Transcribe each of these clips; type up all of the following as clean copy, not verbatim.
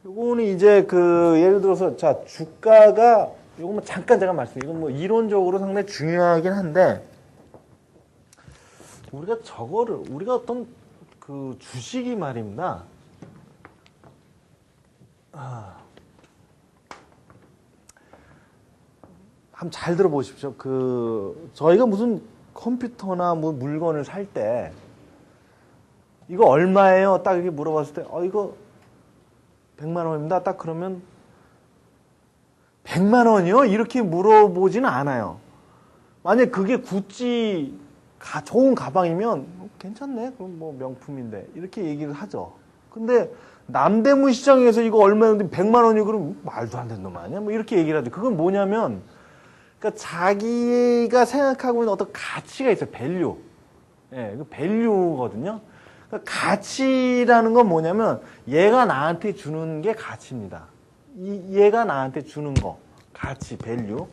요거는 이제 예를 들어서 자 주가가 요거 뭐 잠깐 제가 이건 뭐 이론적으로 상당히 중요하긴 한데 우리가 어떤 주식이 말입니다. 한번 잘 들어보십시오. 저희가 무슨 컴퓨터나 뭐 물건을 살 때 이거 얼마예요? 딱 이렇게 물어봤을 때 이거 100만 원입니다. 딱 그러면 100만 원이요? 이렇게 물어보지는 않아요. 만약 그게 구찌 좋은 가방이면 괜찮네. 그럼 뭐 명품인데 이렇게 얘기를 하죠. 근데 남대문 시장에서 이거 얼마였는데 100만 원이요? 그럼 말도 안 되는 놈 아니야? 뭐 이렇게 얘기를 하죠. 그건 뭐냐면 그러니까 자기가 생각하고 있는 어떤 가치가 있어요. 밸류. 예, 그 밸류거든요. 그러니까 가치라는 건 뭐냐면 얘가 나한테 주는 게 가치입니다. 얘가 나한테 주는 거. 가치, 밸류.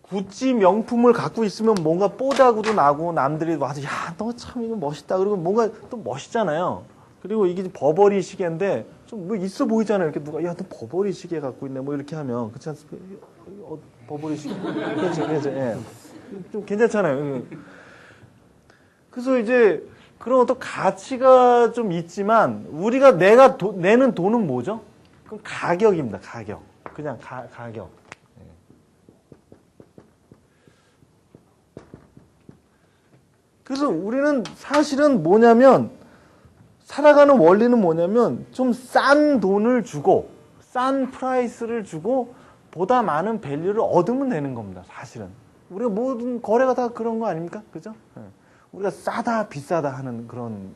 구찌 명품을 갖고 있으면 뭔가 뽀다구도 나고 남들이 와서 야, 너 참 이거 멋있다. 그리고 뭔가 또 멋있잖아요. 그리고 이게 버버리 시계인데 좀 뭐 있어 보이잖아요. 이렇게 누가 야, 너 버버리 시계 갖고 있네. 뭐 이렇게 하면 그렇지 않습니까? 버버리 시계. 그렇죠. 예. 좀 괜찮잖아요. 그래서 이제 그런 어떤 가치가 좀 있지만 우리가 내는 돈은 뭐죠? 그건 가격입니다. 가격. 그냥 가격. 그래서 우리는 사실은 뭐냐면 살아가는 원리는 뭐냐면 좀 싼 돈을 주고 싼 프라이스를 주고 보다 많은 밸류를 얻으면 되는 겁니다. 사실은. 우리가 모든 거래가 다 그런 거 아닙니까? 그죠? 우리가 싸다 비싸다 하는 그런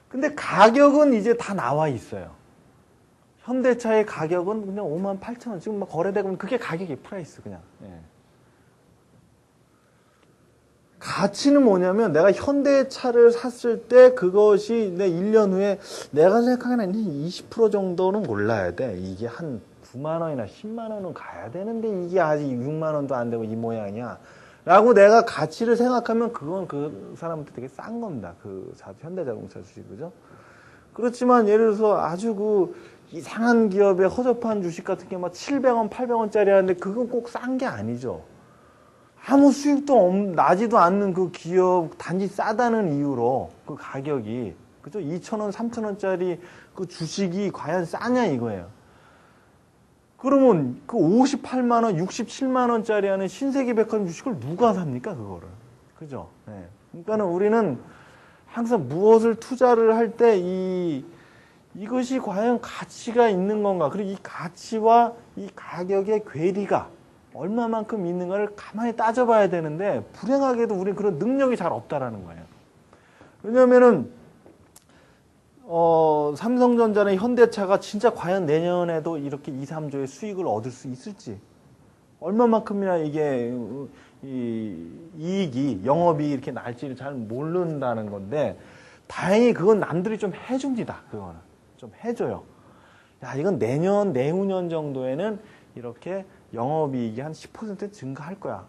근데 가격은 이제 다 나와 있어요. 현대차의 가격은 그냥 58,000원 지금 막 거래되고 있는 그게 가격이 프라이스 그냥. 가치는 뭐냐면 내가 현대차를 샀을 때 그것이 내 1년 후에 내가 생각하기에는 20% 정도는 올라야 돼. 이게 한 9만 원이나 10만 원은 가야 되는데 이게 아직 6만 원도 안 되고 이 모양이야. 라고 내가 가치를 생각하면 그건 그 사람한테 되게 싼 겁니다. 현대자동차 주식, 그죠? 그렇지만 예를 들어서 아주 이상한 기업의 허접한 주식 같은 게 막 700원, 800원짜리 하는데 그건 꼭 싼 게 아니죠. 아무 수익도 나지도 않는 그 기업 단지 싸다는 이유로 그 가격이 그죠? 2,000원, 3,000원짜리 그 주식이 과연 싸냐 이거예요. 그러면 그 58만 원, 67만 원짜리 하는 신세계 백화점 주식을 누가 삽니까 그거를? 그죠? 그러니까는 우리는 항상 무엇을 투자를 할 때 이것이 과연 가치가 있는 건가? 그리고 이 가치와 이 가격의 괴리가 얼마만큼 있는가를 가만히 따져봐야 되는데 불행하게도 우리는 그런 능력이 잘 없다라는 거예요. 왜냐하면은 삼성전자나 현대차가 진짜 과연 내년에도 이렇게 2, 3조의 수익을 얻을 수 있을지 얼마만큼이나 이게 이익이 영업이 이렇게 날지를 잘 모른다는 건데 다행히 그건 남들이 좀 해줍니다. 그거는 좀 해줘요. 야, 이건 내년, 내후년 정도에는 이렇게 영업이익이 한 10% 증가할 거야.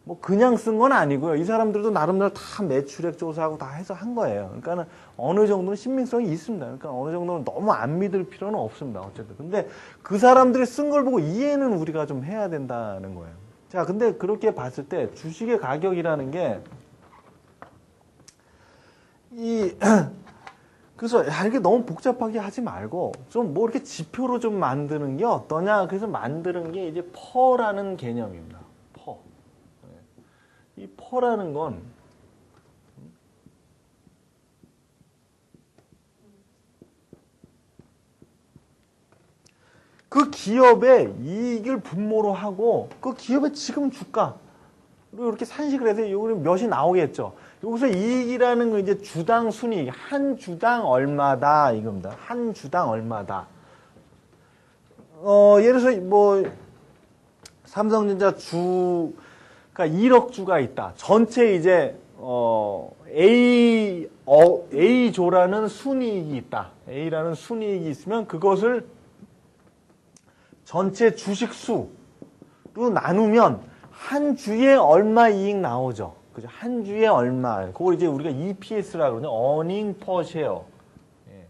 뭐 그냥 쓴 건 아니고요. 이 사람들도 나름대로 다 매출액 조사하고 다 해서 한 거예요. 그러니까 어느 정도는 신빙성이 있습니다. 그러니까 어느 정도는 너무 안 믿을 필요는 없습니다. 어쨌든. 근데 그 사람들이 쓴 걸 보고 이해는 우리가 좀 해야 된다는 거예요. 자, 근데 그렇게 봤을 때 주식의 가격이라는 게 그래서 이게 너무 복잡하게 하지 말고 좀 뭐 이렇게 지표로 좀 만드는 게 어떠냐. 그래서 만드는 게 이제 퍼라는 개념입니다. 퍼. 이 퍼라는 건 그 기업의 이익을 분모로 하고 그 기업의 지금 주가 그리고 이렇게 산식을 해서 여기 몇이 나오겠죠. 여기서 이익이라는 거 이제 주당 순이익, 한 주당 얼마다 이겁니다. 한 주당 얼마다. 예를 들어서 뭐 삼성전자 그러니까 1억 주가 있다. 전체 이제 A조라는 순이익이 있다. A라는 순이익이 있으면 그것을 전체 주식 수로 나누면 한 주에 얼마 이익 나오죠. 그죠? 한 주에 얼마. 그걸 이제 우리가 EPS라고 그러죠. Earning per share. 예.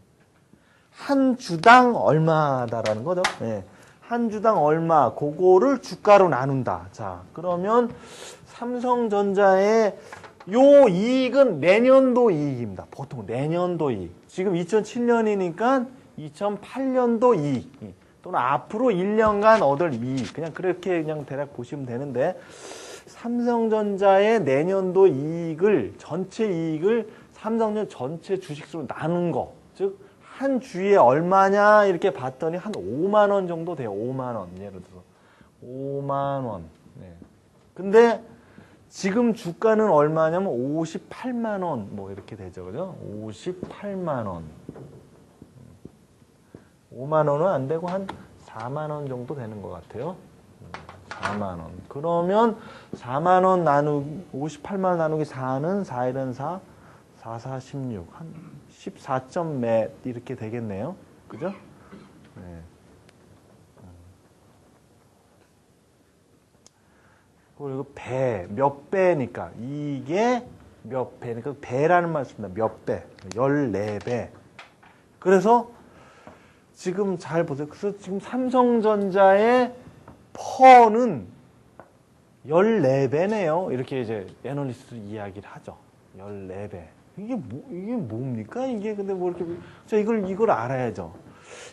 한 주당 얼마다라는 거죠. 예. 한 주당 얼마. 그거를 주가로 나눈다. 자, 그러면 삼성전자의 요 이익은 내년도 이익입니다. 보통 내년도 이익. 지금 2007년이니까 2008년도 이익. 또는 앞으로 1년간 얻을 이익. 그냥 그렇게 그냥 대략 보시면 되는데, 삼성전자의 내년도 이익을, 전체 이익을 삼성전자 전체 주식수로 나눈 거. 즉, 한 주에 얼마냐, 이렇게 봤더니 한 5만 원 정도 돼요. 5만 원. 예를 들어서. 5만 원. 네. 근데, 지금 주가는 얼마냐면 58만 원. 뭐, 이렇게 되죠. 그죠? 58만 원. 5만 원은 안 되고 한 4만 원 정도 되는 것 같아요. 4만 원. 그러면 4만 원 58만 원 나누기 4는 4일은 4, 4, 4, 16. 한 14점 몇 이렇게 되겠네요. 그죠? 네. 그리고 몇 배니까. 이게 몇 배니까. 배라는 말 씁니다. 몇 배. 14배. 그래서 지금 잘 보세요. 그래서 지금 삼성전자의 퍼는 14배네요. 이렇게 이제 애널리스트 이야기를 하죠. 14배. 이게 뭡니까? 이게 근데 뭐 이렇게, 자, 이걸 알아야죠.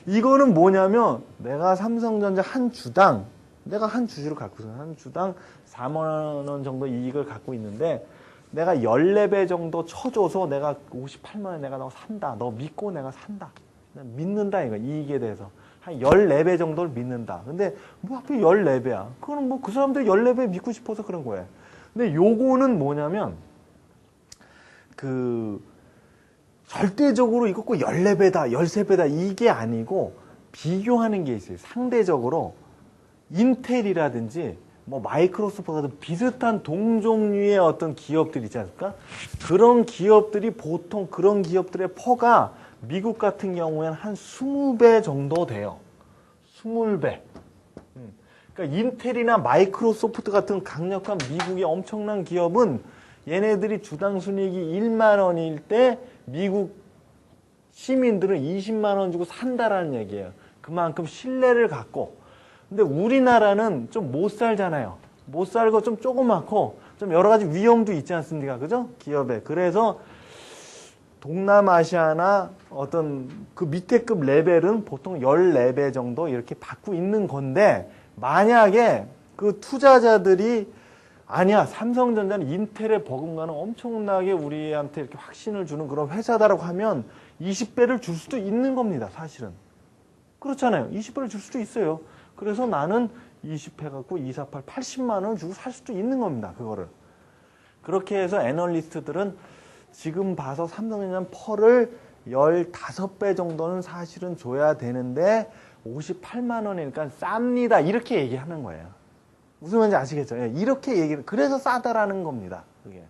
이거는 뭐냐면, 내가 삼성전자 한 주당, 내가 한 주식을 갖고 있어요. 한 주당 4만 원 정도 이익을 갖고 있는데, 내가 14배 정도 쳐줘서 내가 58만 원 내가 너 산다. 너 믿고 내가 산다. 믿는다, 이거. 이익에 대해서. 한 14배 정도를 믿는다. 근데, 뭐, 하필 14배야. 그거는 뭐, 그 사람들 14배 믿고 싶어서 그런 거예요. 근데 요거는 뭐냐면, 절대적으로 이거 꼭 14배다, 13배다, 이게 아니고, 비교하는 게 있어요. 상대적으로, 인텔이라든지, 뭐, 마이크로소프트 같은 비슷한 동종류의 어떤 기업들 있지 않습니까? 그런 기업들이 보통 그런 기업들의 퍼가 미국 같은 경우에는 한 20배 정도 돼요. 20배. 그러니까 인텔이나 마이크로소프트 같은 강력한 미국의 엄청난 기업은 얘네들이 주당 순이익이 1만 원일 때 미국 시민들은 20만 원 주고 산다라는 얘기예요. 그만큼 신뢰를 갖고. 근데 우리나라는 좀 못 살잖아요. 못 살고 좀 조그맣고 좀 여러 가지 위험도 있지 않습니까? 그죠? 기업에. 그래서 동남아시아나 어떤 그 밑에급 레벨은 보통 14배 정도 이렇게 받고 있는 건데, 만약에 그 투자자들이 아니야, 삼성전자는 인텔의 버금가는 엄청나게 우리한테 이렇게 확신을 주는 그런 회사다라고 하면 20배를 줄 수도 있는 겁니다, 사실은. 그렇잖아요. 20배를 줄 수도 있어요. 그래서 나는 20회 갖고 248, 80만 원 주고 살 수도 있는 겁니다, 그거를. 그렇게 해서 애널리스트들은 지금 봐서 삼성전자 펄을 15배 정도는 사실은 줘야 되는데 58만 원이니까 쌉니다. 이렇게 얘기하는 거예요. 무슨 말인지 아시겠죠? 예, 이렇게 얘기를, 그래서 싸다라는 겁니다. 그게.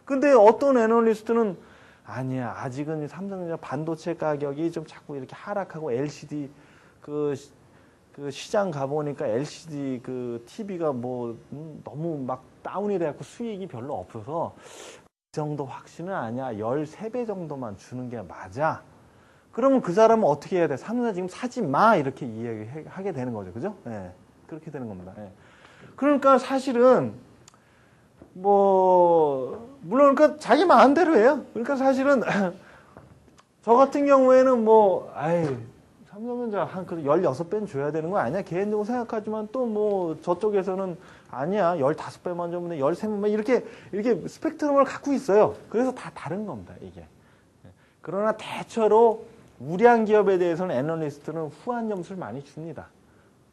근데 어떤 애널리스트는 아니야, 아직은 삼성전자 반도체 가격이 좀 자꾸 이렇게 하락하고 LCD 그 시장 가보니까 LCD 그 TV가 뭐 너무 막 다운이 돼갖고 수익이 별로 없어서 그 정도 확신은 아니야. 13배 정도만 주는 게 맞아. 그러면 그 사람은 어떻게 해야 돼? 삼성전자 지금 사지 마. 이렇게 이야기하게 되는 거죠. 그죠? 예. 그렇게 되는 겁니다. 예. 그러니까 사실은 뭐 물론 그러니까 자기 마음대로 해요. 그러니까 사실은 저 같은 경우에는 뭐 삼성전자 한 16배는 줘야 되는 거 아니야? 개인적으로 생각하지만 또 뭐 저쪽에서는 아니야. 15배만 주면 13배만 이렇게 스펙트럼을 갖고 있어요. 그래서 다 다른 겁니다, 이게. 그러나 대체로 우량 기업에 대해서는 애널리스트는 후한 점수를 많이 줍니다.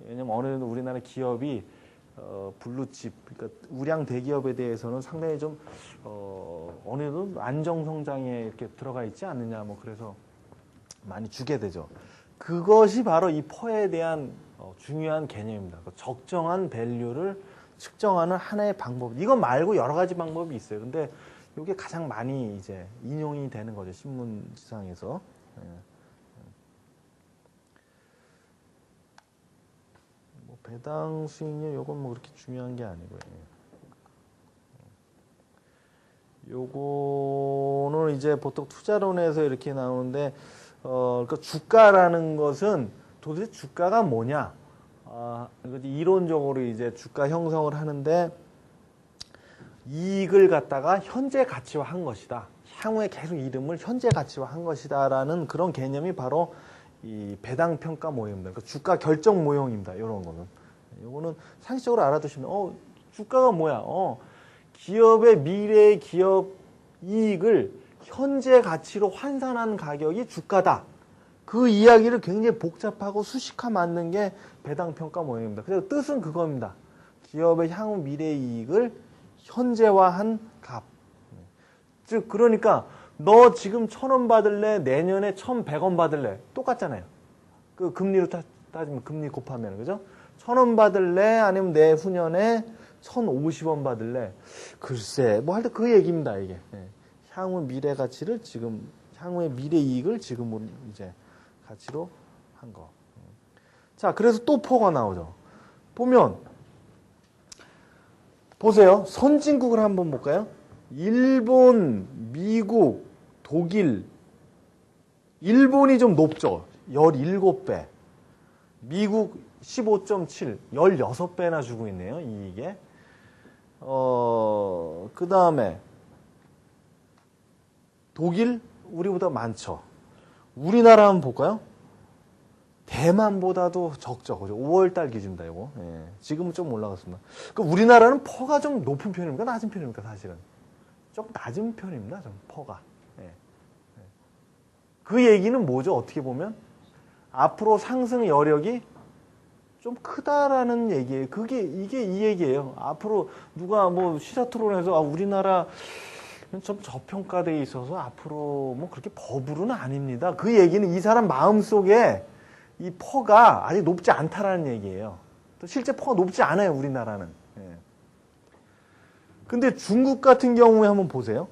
왜냐면 어느 정도 우리나라 기업이 블루칩, 그러니까 우량 대기업에 대해서는 상당히 좀 어느 정도 안정 성장에 이렇게 들어가 있지 않느냐, 뭐 그래서 많이 주게 되죠. 그것이 바로 이 퍼에 대한 중요한 개념입니다. 적정한 밸류를 측정하는 하나의 방법. 이거 말고 여러 가지 방법이 있어요. 근데 이게 가장 많이 이제 인용이 되는 거죠. 신문지상에서. 뭐 배당 수익률 요건 뭐 그렇게 중요한 게 아니고요. 요거는 이제 보통 투자론에서 이렇게 나오는데 그러니까 주가라는 것은 도대체 주가가 뭐냐? 이론적으로 이제 주가 형성을 하는데 이익을 갖다가 현재 가치화한 것이다. 향후에 계속 이름을 현재 가치화한 것이다라는 그런 개념이 바로 이 배당 평가 모형입니다. 그러니까 주가 결정 모형입니다. 이런 거는. 이거는 상식적으로 알아두시면 주가가 뭐야? 기업의 미래의 기업 이익을 현재 가치로 환산한 가격이 주가다. 그 이야기를 굉장히 복잡하고 수식화 만든 게 배당평가 모형입니다. 그래서 뜻은 그겁니다. 기업의 향후 미래 이익을 현재화한 값. 즉 그러니까 너 지금 1,000원 받을래? 내년에 1,100원 받을래? 똑같잖아요. 그 금리로 따지면 금리 곱하면 그죠? 1,000원 받을래? 아니면 내후년에 1,050원 받을래? 글쎄 뭐 할 때 그 얘기입니다. 이게. 향후 미래 가치를 지금 향후의 미래 이익을 지금으로 이제 가치로 한 거. 자, 그래서 또 퍼가 나오죠. 보면 보세요. 선진국을 한번 볼까요? 일본, 미국, 독일. 일본이 좀 높죠. 17배. 미국 15.7, 16배나 주고 있네요. 이게. 그 다음에 독일 우리보다 많죠. 우리나라 한번 볼까요? 대만보다도 적죠. 그죠? 5월달 기준이다, 이거. 예. 지금은 좀 올라갔습니다. 그러니까 우리나라는 퍼가 좀 높은 편입니까? 낮은 편입니까? 사실은. 조금 낮은 편입니다, 좀 퍼가. 예. 예. 그 얘기는 뭐죠? 어떻게 보면? 앞으로 상승 여력이 좀 크다라는 얘기예요. 이게 이 얘기예요. 앞으로 누가 뭐 시사 토론에서 우리나라 좀 저평가되어 있어서 앞으로 뭐 그렇게 버블은 아닙니다. 그 얘기는 이 사람 마음속에 이 퍼가 아직 높지 않다라는 얘기예요. 또 실제 퍼가 높지 않아요, 우리나라는. 예. 근데 중국 같은 경우에 한번 보세요.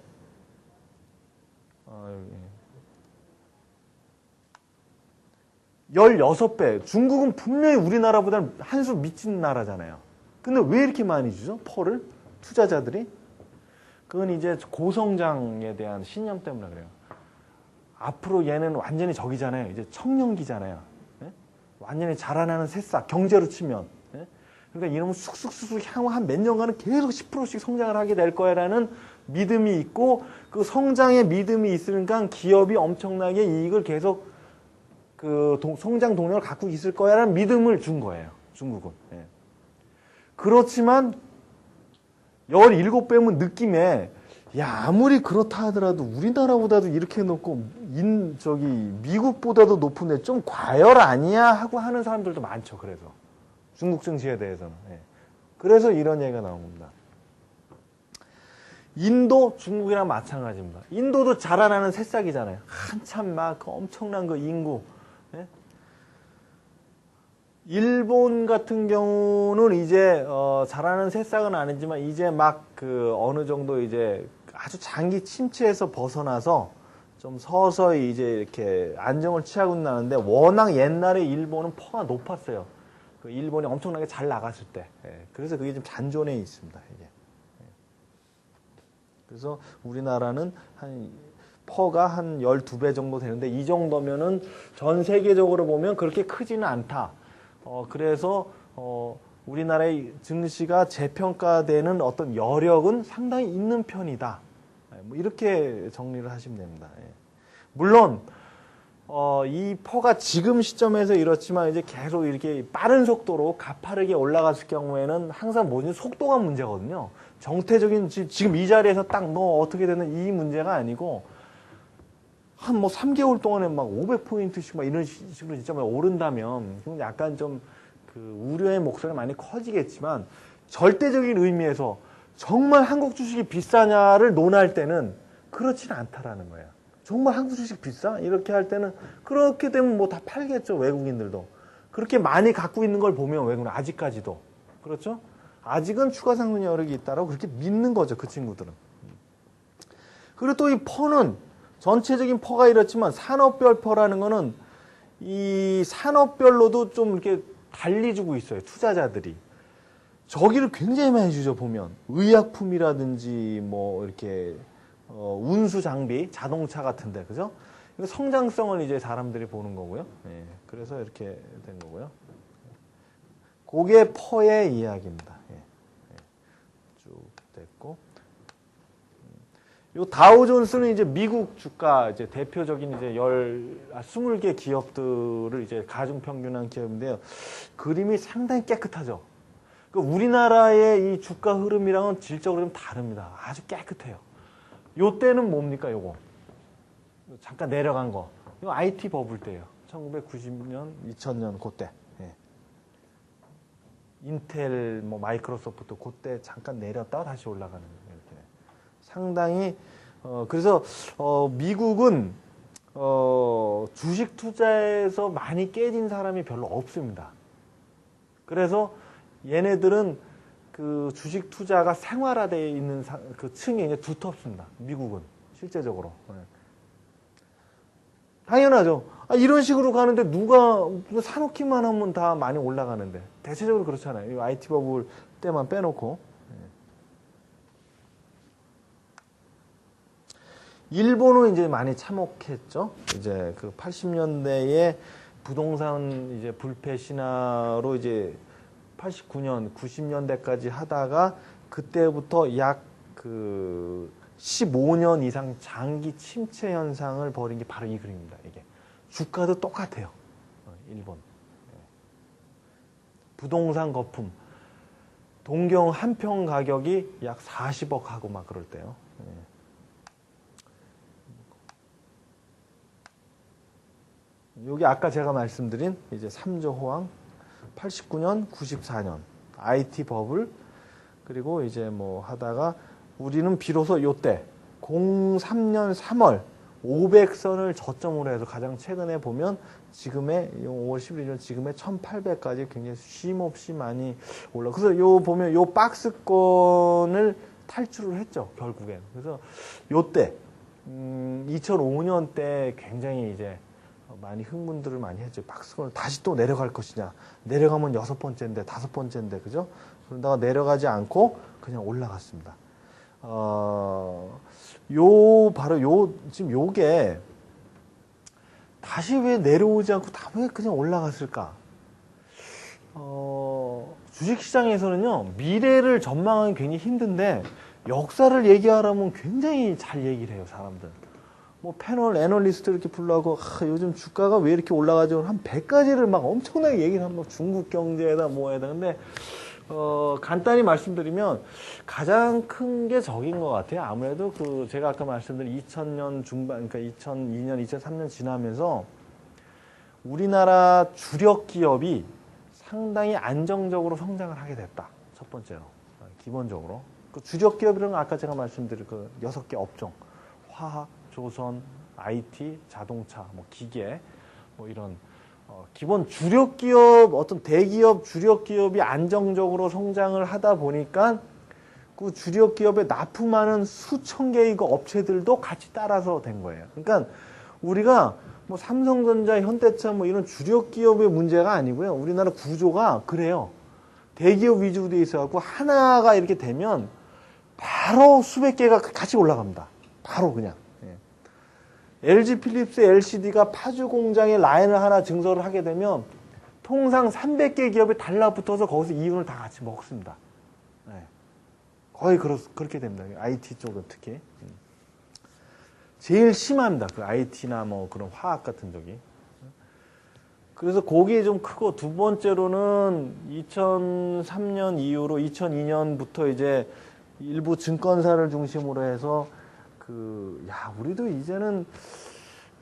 16배. 중국은 분명히 우리나라보다는 한 수 미친 나라잖아요. 근데 왜 이렇게 많이 주죠? 퍼를? 투자자들이? 그건 이제 고성장에 대한 신념 때문에 그래요. 앞으로 얘는 완전히 적이잖아요. 이제 청년기잖아요. 예? 완전히 자라나는 새싹, 경제로 치면. 예? 그러니까 이놈은 쑥쑥쑥 향후 한 몇 년간은 계속 10%씩 성장을 하게 될 거야라는 믿음이 있고, 그 성장의 믿음이 있으니까 기업이 엄청나게 이익을 계속 그 성장 동력을 갖고 있을 거야라는 믿음을 준 거예요. 중국은. 예. 그렇지만 17배면 느낌에 아무리 그렇다 하더라도 우리나라보다도 이렇게 높고 미국보다도 높은데 좀 과열 아니야 하고 하는 사람들도 많죠. 그래서 중국 증시에 대해서는. 예. 그래서 이런 얘기가 나온 겁니다. 인도, 중국이랑 마찬가지입니다. 인도도 자라나는 새싹이잖아요. 한참 막 엄청난 그 인구. 예? 일본 같은 경우는 이제 자라는 새싹은 아니지만 이제 막 그 어느 정도 이제 아주 장기 침체에서 벗어나서 좀 서서히 이제 이렇게 안정을 취하고 나는데, 워낙 옛날에 일본은 퍼가 높았어요. 그 일본이 엄청나게 잘 나갔을 때. 예. 그래서 그게 좀 잔존해 있습니다. 이게. 예. 그래서 우리나라는 퍼가 한 12배 정도 되는데, 이 정도면은 전 세계적으로 보면 그렇게 크지는 않다. 그래서 우리나라의 증시가 재평가되는 어떤 여력은 상당히 있는 편이다. 뭐 이렇게 정리를 하시면 됩니다. 예. 물론 이 퍼가 지금 시점에서 이렇지만 이제 계속 이렇게 빠른 속도로 가파르게 올라갔을 경우에는 항상 뭐지? 속도가 문제거든요. 정태적인 지금 이 자리에서 딱 뭐 어떻게 되는 이 문제가 아니고, 한 뭐 3개월 동안에 막 500포인트씩 막 이런 식으로 진짜 막 오른다면 약간 좀 그 우려의 목소리가 많이 커지겠지만, 절대적인 의미에서 정말 한국 주식이 비싸냐를 논할 때는 그렇지는 않다라는 거예요. 정말 한국 주식 비싸? 이렇게 할 때는 그렇게 되면 뭐 다 팔겠죠. 외국인들도. 그렇게 많이 갖고 있는 걸 보면 외국은 아직까지도. 그렇죠? 아직은 추가 상승 여력이 있다라고 그렇게 믿는 거죠. 그 친구들은. 그리고 또 이 퍼는 전체적인 퍼가 이렇지만 산업별 퍼라는 거는 이 산업별로도 좀 이렇게 달리 주고 있어요. 투자자들이. 저기를 굉장히 많이 주죠. 보면 의약품이라든지 뭐 이렇게 운수 장비, 자동차 같은데, 그죠? 이거 성장성을 이제 사람들이 보는 거고요. 예, 그래서 이렇게 된 거고요. 그게 퍼의 이야기입니다. 예, 예, 쭉 됐고. 요 다우존스는 이제 미국 주가 이제 대표적인 이제 20개 기업들을 이제 가중평균한 기업인데요. 그림이 상당히 깨끗하죠. 그러니까 우리나라의 이 주가 흐름이랑은 질적으로 좀 다릅니다. 아주 깨끗해요. 요 때는 뭡니까, 요거? 잠깐 내려간 거. 이거 IT 버블 때예요. 1990년, 2000년 그때. 예. 인텔, 뭐 마이크로소프트 그때 잠깐 내렸다가 다시 올라가는 이렇게. 상당히 그래서 미국은 주식 투자에서 많이 깨진 사람이 별로 없습니다. 그래서 얘네들은 그 주식 투자가 생활화되어 있는 그 층이 이제 두텁습니다. 미국은 실제적으로. 네. 당연하죠. 이런 식으로 가는데 누가 사놓기만 하면 다 많이 올라가는데 대체적으로 그렇잖아요. 이 IT 버블 때만 빼놓고. 일본은 이제 많이 참혹했죠. 이제 그 80년대에 부동산 이제 불패 신화로 이제 89년, 90년대까지 하다가 그때부터 약 그 15년 이상 장기 침체 현상을 벌인 게 바로 이 그림입니다. 이게 주가도 똑같아요. 일본. 부동산 거품. 동경 한 평 가격이 약 40억 하고 막 그럴 때요. 여기 아까 제가 말씀드린 이제 3조 호황, 89년, 94년 IT 버블, 그리고 이제 뭐 하다가 우리는 비로소 요때 03년 3월 500선을 저점으로 해서 가장 최근에 보면 지금의 5월 11일 지금의 1800까지 굉장히 쉼없이 많이 올라. 그래서 요 보면 요 박스권을 탈출을 했죠, 결국엔. 그래서 요때 2005년 때 굉장히 이제 많이 흥분들을 많이 했죠. 박스권을 다시 또 내려갈 것이냐. 내려가면 6번째인데, 5번째인데, 그죠? 그러다가 내려가지 않고 그냥 올라갔습니다. 지금 요게 다시 왜 내려오지 않고 다 왜 그냥 올라갔을까? 주식시장에서는요, 미래를 전망하기 굉장히 힘든데, 역사를 얘기하려면 굉장히 잘 얘기를 해요, 사람들. 뭐 패널 애널리스트 이렇게 불러하고 요즘 주가가 왜 이렇게 올라가죠? 한 100가지를 막 엄청나게 얘기를 하면 중국 경제에다 뭐에다. 근데 간단히 말씀드리면 가장 큰 게 저긴 것 같아요. 아무래도 그 제가 아까 말씀드린 2000년 중반, 그러니까 2002년, 2003년 지나면서 우리나라 주력 기업이 상당히 안정적으로 성장을 하게 됐다. 첫 번째로. 기본적으로. 그 주력 기업이라는 건 아까 제가 말씀드린 그 6개 업종. 화학, 조선, IT, 자동차, 뭐 기계, 뭐 이런 기본 주력 기업, 어떤 대기업, 주력 기업이 안정적으로 성장을 하다 보니까 그 주력 기업에 납품하는 수천 개의 그 업체들도 같이 따라서 된 거예요. 그러니까 우리가 뭐 삼성전자, 현대차 뭐 이런 주력 기업의 문제가 아니고요. 우리나라 구조가 그래요. 대기업 위주로 돼 있어갖고 하나가 이렇게 되면 바로 수백 개가 같이 올라갑니다. 바로 그냥. LG 필립스 LCD가 파주 공장에 라인을 하나 증설을 하게 되면 통상 300개 기업이 달라붙어서 거기서 이윤을 다 같이 먹습니다. 네. 거의 그렇게 됩니다. IT 쪽은 특히. 제일 심합니다. 그 IT나 뭐 그런 화학 같은 쪽이. 그래서 그게 좀 크고, 두 번째로는 2003년 이후로 2002년부터 이제 일부 증권사를 중심으로 해서 우리도 이제는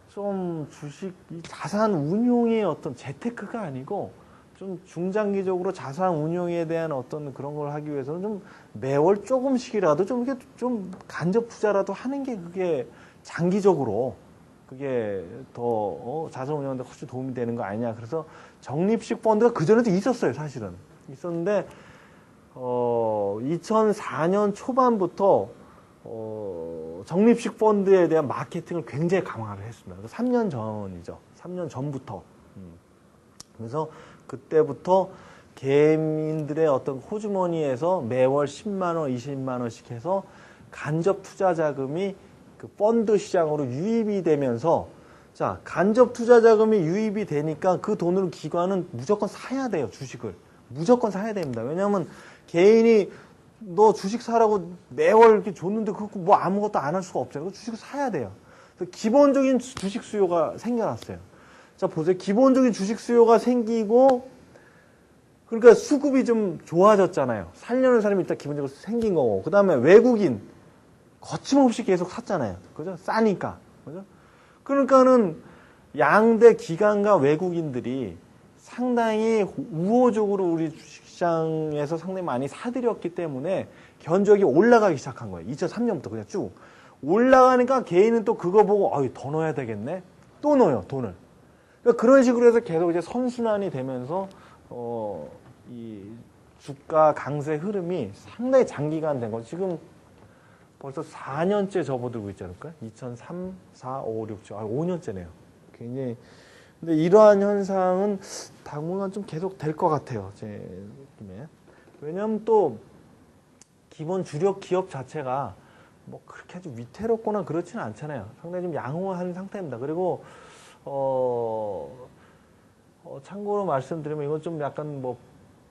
좀 주식, 자산 운용의 어떤 재테크가 아니고 좀 중장기적으로 자산 운용에 대한 어떤 그런 걸 하기 위해서는 좀 매월 조금씩이라도 좀 이렇게 좀 간접 투자라도 하는 게 그게 장기적으로 그게 더 자산 운용하는데 훨씬 도움이 되는 거 아니냐. 그래서 적립식 펀드가 그전에도 있었어요, 사실은. 있었는데 2004년 초반부터 적립식 펀드에 대한 마케팅을 굉장히 강화를 했습니다. 3년 전이죠. 3년 전부터. 그래서 그때부터 개인들의 어떤 호주머니에서 매월 10만 원, 20만 원씩 해서 간접 투자 자금이 그 펀드 시장으로 유입이 되면서 자, 간접 투자 자금이 유입이 되니까 그 돈으로 기관은 무조건 사야 돼요, 주식을. 무조건 사야 됩니다. 왜냐하면 개인이 너 주식 사라고 매월 이렇게 줬는데 그거 뭐 아무것도 안 할 수가 없잖아요. 주식을 사야 돼요. 그래서 기본적인 주식 수요가 생겨났어요. 자, 보세요. 기본적인 주식 수요가 생기고, 그러니까 수급이 좀 좋아졌잖아요. 살려는 사람이 일단 기본적으로 생긴 거고. 그 다음에 외국인, 거침없이 계속 샀잖아요. 그죠? 싸니까. 그죠? 그러니까는 양대 기관과 외국인들이 상당히 우호적으로 우리 주식시장에서 상당히 많이 사들였기 때문에 견적이 올라가기 시작한 거예요. 2003년부터 그냥 쭉. 올라가니까 개인은 또 그거 보고, 더 넣어야 되겠네? 또 넣어요, 돈을. 그러니까 그런 식으로 해서 계속 이제 선순환이 되면서, 이 주가 강세 흐름이 상당히 장기간 된 거죠. 지금 벌써 4년째 접어들고 있지 않을까요? 2003, 4, 5, 6, 7, 5년째네요. 굉장히. 근데 이러한 현상은 당분간 좀 계속 될 것 같아요. 제 느낌에. 왜냐면 또 기본 주력 기업 자체가 뭐 그렇게 아주 위태롭거나 그렇지는 않잖아요. 상당히 좀 양호한 상태입니다. 그리고 참고로 말씀드리면 이건 좀 약간 뭐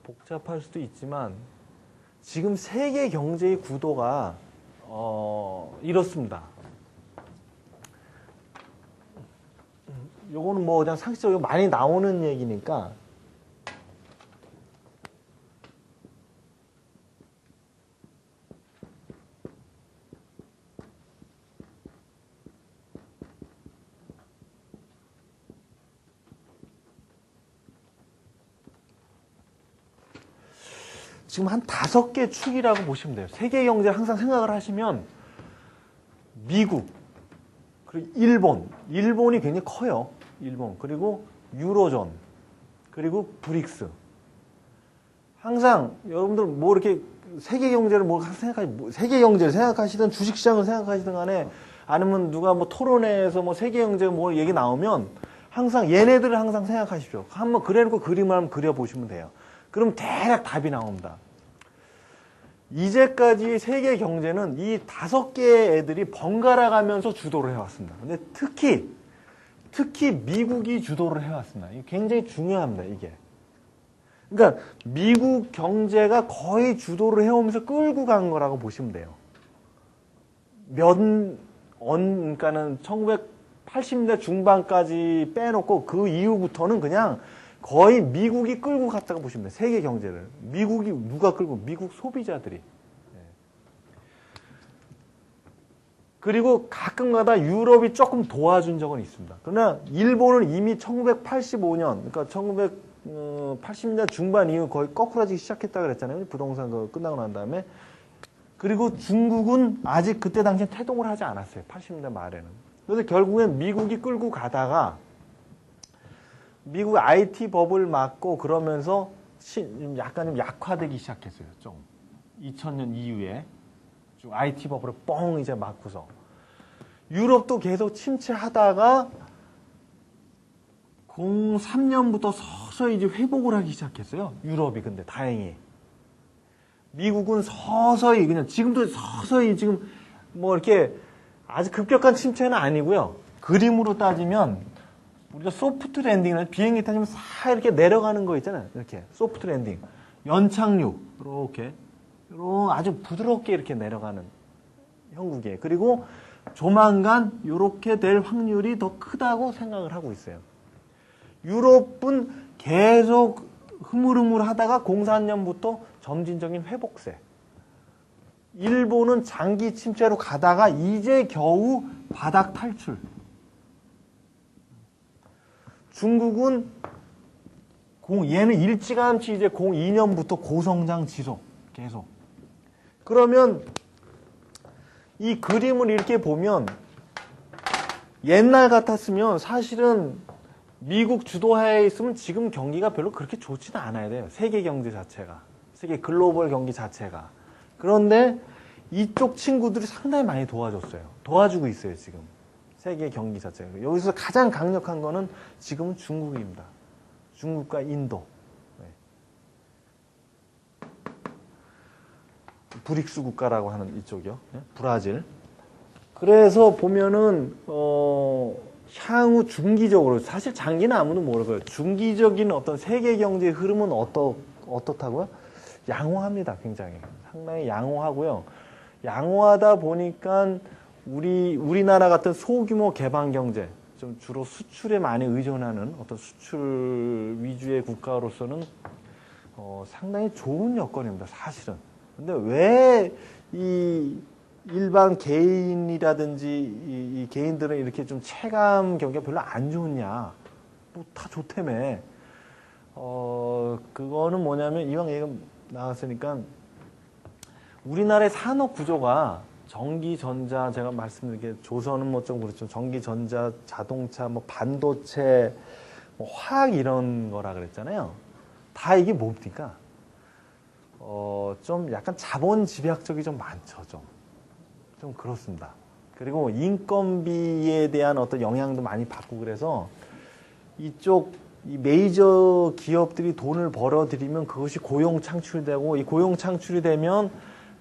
복잡할 수도 있지만 지금 세계 경제의 구도가 이렇습니다. 요거는 뭐 그냥 상식적으로 많이 나오는 얘기니까 지금 한 5개 축이라고 보시면 돼요. 세계 경제를 항상 생각을 하시면 미국, 그리고 일본이 굉장히 커요. 일본, 그리고 유로존, 그리고 브릭스. 항상 여러분들 뭐 이렇게 세계 경제를 세계 경제를 생각하시든 주식시장을 생각하시든 간에 아니면 누가 뭐 토론회에서 뭐 세계 경제 뭐 얘기 나오면 항상 얘네들을 항상 생각하십시오. 한번 그래놓고 그림을 한번 그려보시면 돼요. 그럼 대략 답이 나옵니다. 이제까지 세계 경제는 이 5개의 애들이 번갈아 가면서 주도를 해왔습니다. 근데 특히 미국이 주도를 해왔습니다. 이게 굉장히 중요합니다, 이게. 그러니까 미국 경제가 거의 주도를 해오면서 끌고 간 거라고 보시면 돼요. 그러니까는 1980년대 중반까지 빼놓고 그 이후부터는 그냥 거의 미국이 끌고 갔다고 보시면 돼요. 세계 경제를. 미국이 누가 끌고? 미국 소비자들이. 그리고 가끔가다 유럽이 조금 도와준 적은 있습니다. 그러나 일본은 이미 1985년, 그러니까 1980년대 중반 이후 거의 거꾸라지기 시작했다 그랬잖아요. 부동산 그 끝나고 난 다음에. 그리고 중국은 아직 그때 당시에 태동을 하지 않았어요. 80년대 말에는. 그래서 결국엔 미국이 끌고 가다가 미국 IT 버블 맞고 그러면서 약간 좀 약화되기 시작했어요. 좀 2000년 이후에 쭉 IT 버블을 뻥 이제 맞고서 유럽도 계속 침체하다가 03년부터 서서히 이제 회복을 하기 시작했어요. 유럽이 근데 다행히 미국은 서서히 그냥 지금도 서서히 지금 뭐 이렇게 아주 급격한 침체는 아니고요. 그림으로 따지면 우리가 소프트 랜딩을 비행기 타시면 싹 이렇게 내려가는 거 있잖아요. 이렇게 소프트 랜딩, 연착륙 이렇게 아주 부드럽게 이렇게 내려가는 형국이에요. 그리고 조만간 이렇게 될 확률이 더 크다고 생각을 하고 있어요. 유럽은 계속 흐물흐물하다가 04년부터 점진적인 회복세. 일본은 장기 침체로 가다가 이제 겨우 바닥 탈출. 중국은 얘는 일찌감치 이제 02년부터 고성장 지속 계속. 그러면 이 그림을 이렇게 보면 옛날 같았으면 사실은 미국 주도하에 있으면 지금 경기가 별로 그렇게 좋지는 않아야 돼요. 세계 경제 자체가. 세계 글로벌 경기 자체가. 그런데 이쪽 친구들이 상당히 많이 도와줬어요. 도와주고 있어요, 지금. 세계 경기 자체가. 여기서 가장 강력한 거는 지금은 중국입니다. 중국과 인도. 네. 브릭스 국가라고 하는 이쪽이요. 네? 브라질. 그래서 보면은, 향후 중기적으로, 사실 장기는 아무도 모르고요. 중기적인 어떤 세계 경제의 흐름은 어떻다고요? 양호합니다, 굉장히. 상당히 양호하고요. 양호하다 보니까 우리나라 같은 소규모 개방 경제, 좀 주로 수출에 많이 의존하는 어떤 수출 위주의 국가로서는 상당히 좋은 여건입니다, 사실은. 근데 왜 이 일반 개인이라든지 이 개인들은 이렇게 좀 체감 경기가 별로 안 좋냐? 뭐 다 좋다며. 그거는 뭐냐면 이왕 얘기가 나왔으니까 우리나라의 산업 구조가 전기, 전자, 제가 말씀드린 게 조선은 뭐 좀 그렇죠. 전기, 전자, 자동차, 뭐 반도체, 뭐 화학 이런 거라 그랬잖아요. 다 이게 뭡니까? 좀 약간 자본 집약적이 좀 많죠, 좀 그렇습니다. 그리고 인건비에 대한 어떤 영향도 많이 받고 그래서 이쪽 이 메이저 기업들이 돈을 벌어들이면 그것이 고용 창출되고 이 고용 창출이 되면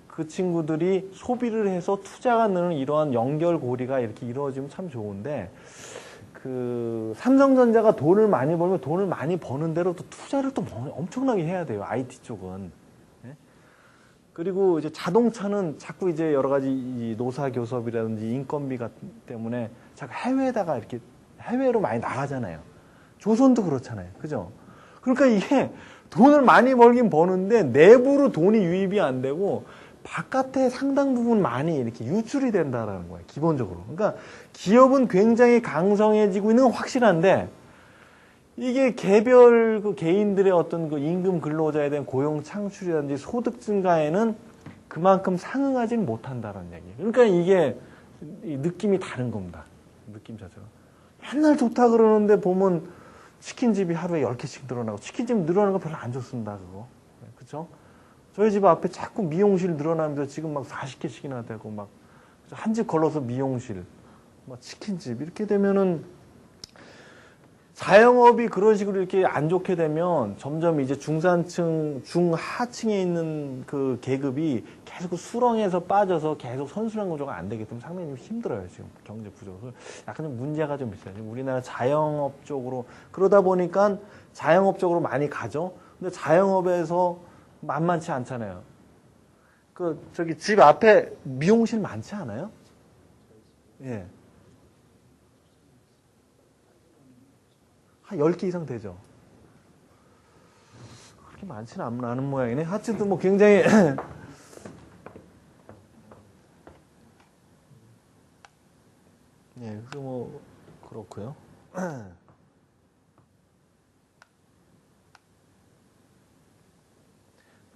그 친구들이 소비를 해서 투자가 느는 이러한 연결고리가 이렇게 이루어지면 참 좋은데 그 삼성전자가 돈을 많이 벌면 돈을 많이 버는 대로 또 투자를 또 엄청나게 해야 돼요. IT 쪽은. 네? 그리고 이제 자동차는 자꾸 이제 여러 가지 이 노사교섭이라든지 인건비 때문에 자꾸 해외에다가 이렇게 해외로 많이 나가잖아요. 조선도 그렇잖아요. 그죠? 그러니까 이게 돈을 많이 벌긴 버는데 내부로 돈이 유입이 안 되고 바깥에 상당 부분 많이 이렇게 유출이 된다라는 거예요. 기본적으로. 그러니까 기업은 굉장히 강성해지고 있는 건 확실한데 이게 개별 그 개인들의 어떤 그 임금 근로자에 대한 고용 창출이라든지 소득 증가에는 그만큼 상응하지는 못한다는 얘기예요. 그러니까 이게 느낌이 다른 겁니다. 느낌 자체가. 맨날 좋다 그러는데 보면 치킨집이 하루에 10개씩 늘어나고 치킨집 늘어나는 거 별로 안 좋습니다. 그거. 그렇죠? 저희 집 앞에 자꾸 미용실 늘어나면서 지금 막 40개씩이나 되고 막 한 집 걸러서 미용실, 막 치킨집 이렇게 되면은 자영업이 그런 식으로 이렇게 안 좋게 되면 점점 이제 중산층, 중하층에 있는 그 계급이 계속 수렁에서 빠져서 계속 선순환 구조가 안 되기 때문에 상당히 좀 힘들어요, 지금 경제 구조가. 약간 좀 문제가 좀 있어요. 우리나라 자영업 쪽으로, 그러다 보니까 자영업 쪽으로 많이 가죠. 근데 자영업에서 만만치 않잖아요. 저기 집 앞에 미용실 많지 않아요? 예. 한 10개 이상 되죠. 그렇게 많지는 않은 모양이네. 하여튼 뭐 굉장히 예, 그래서 뭐 그렇고요.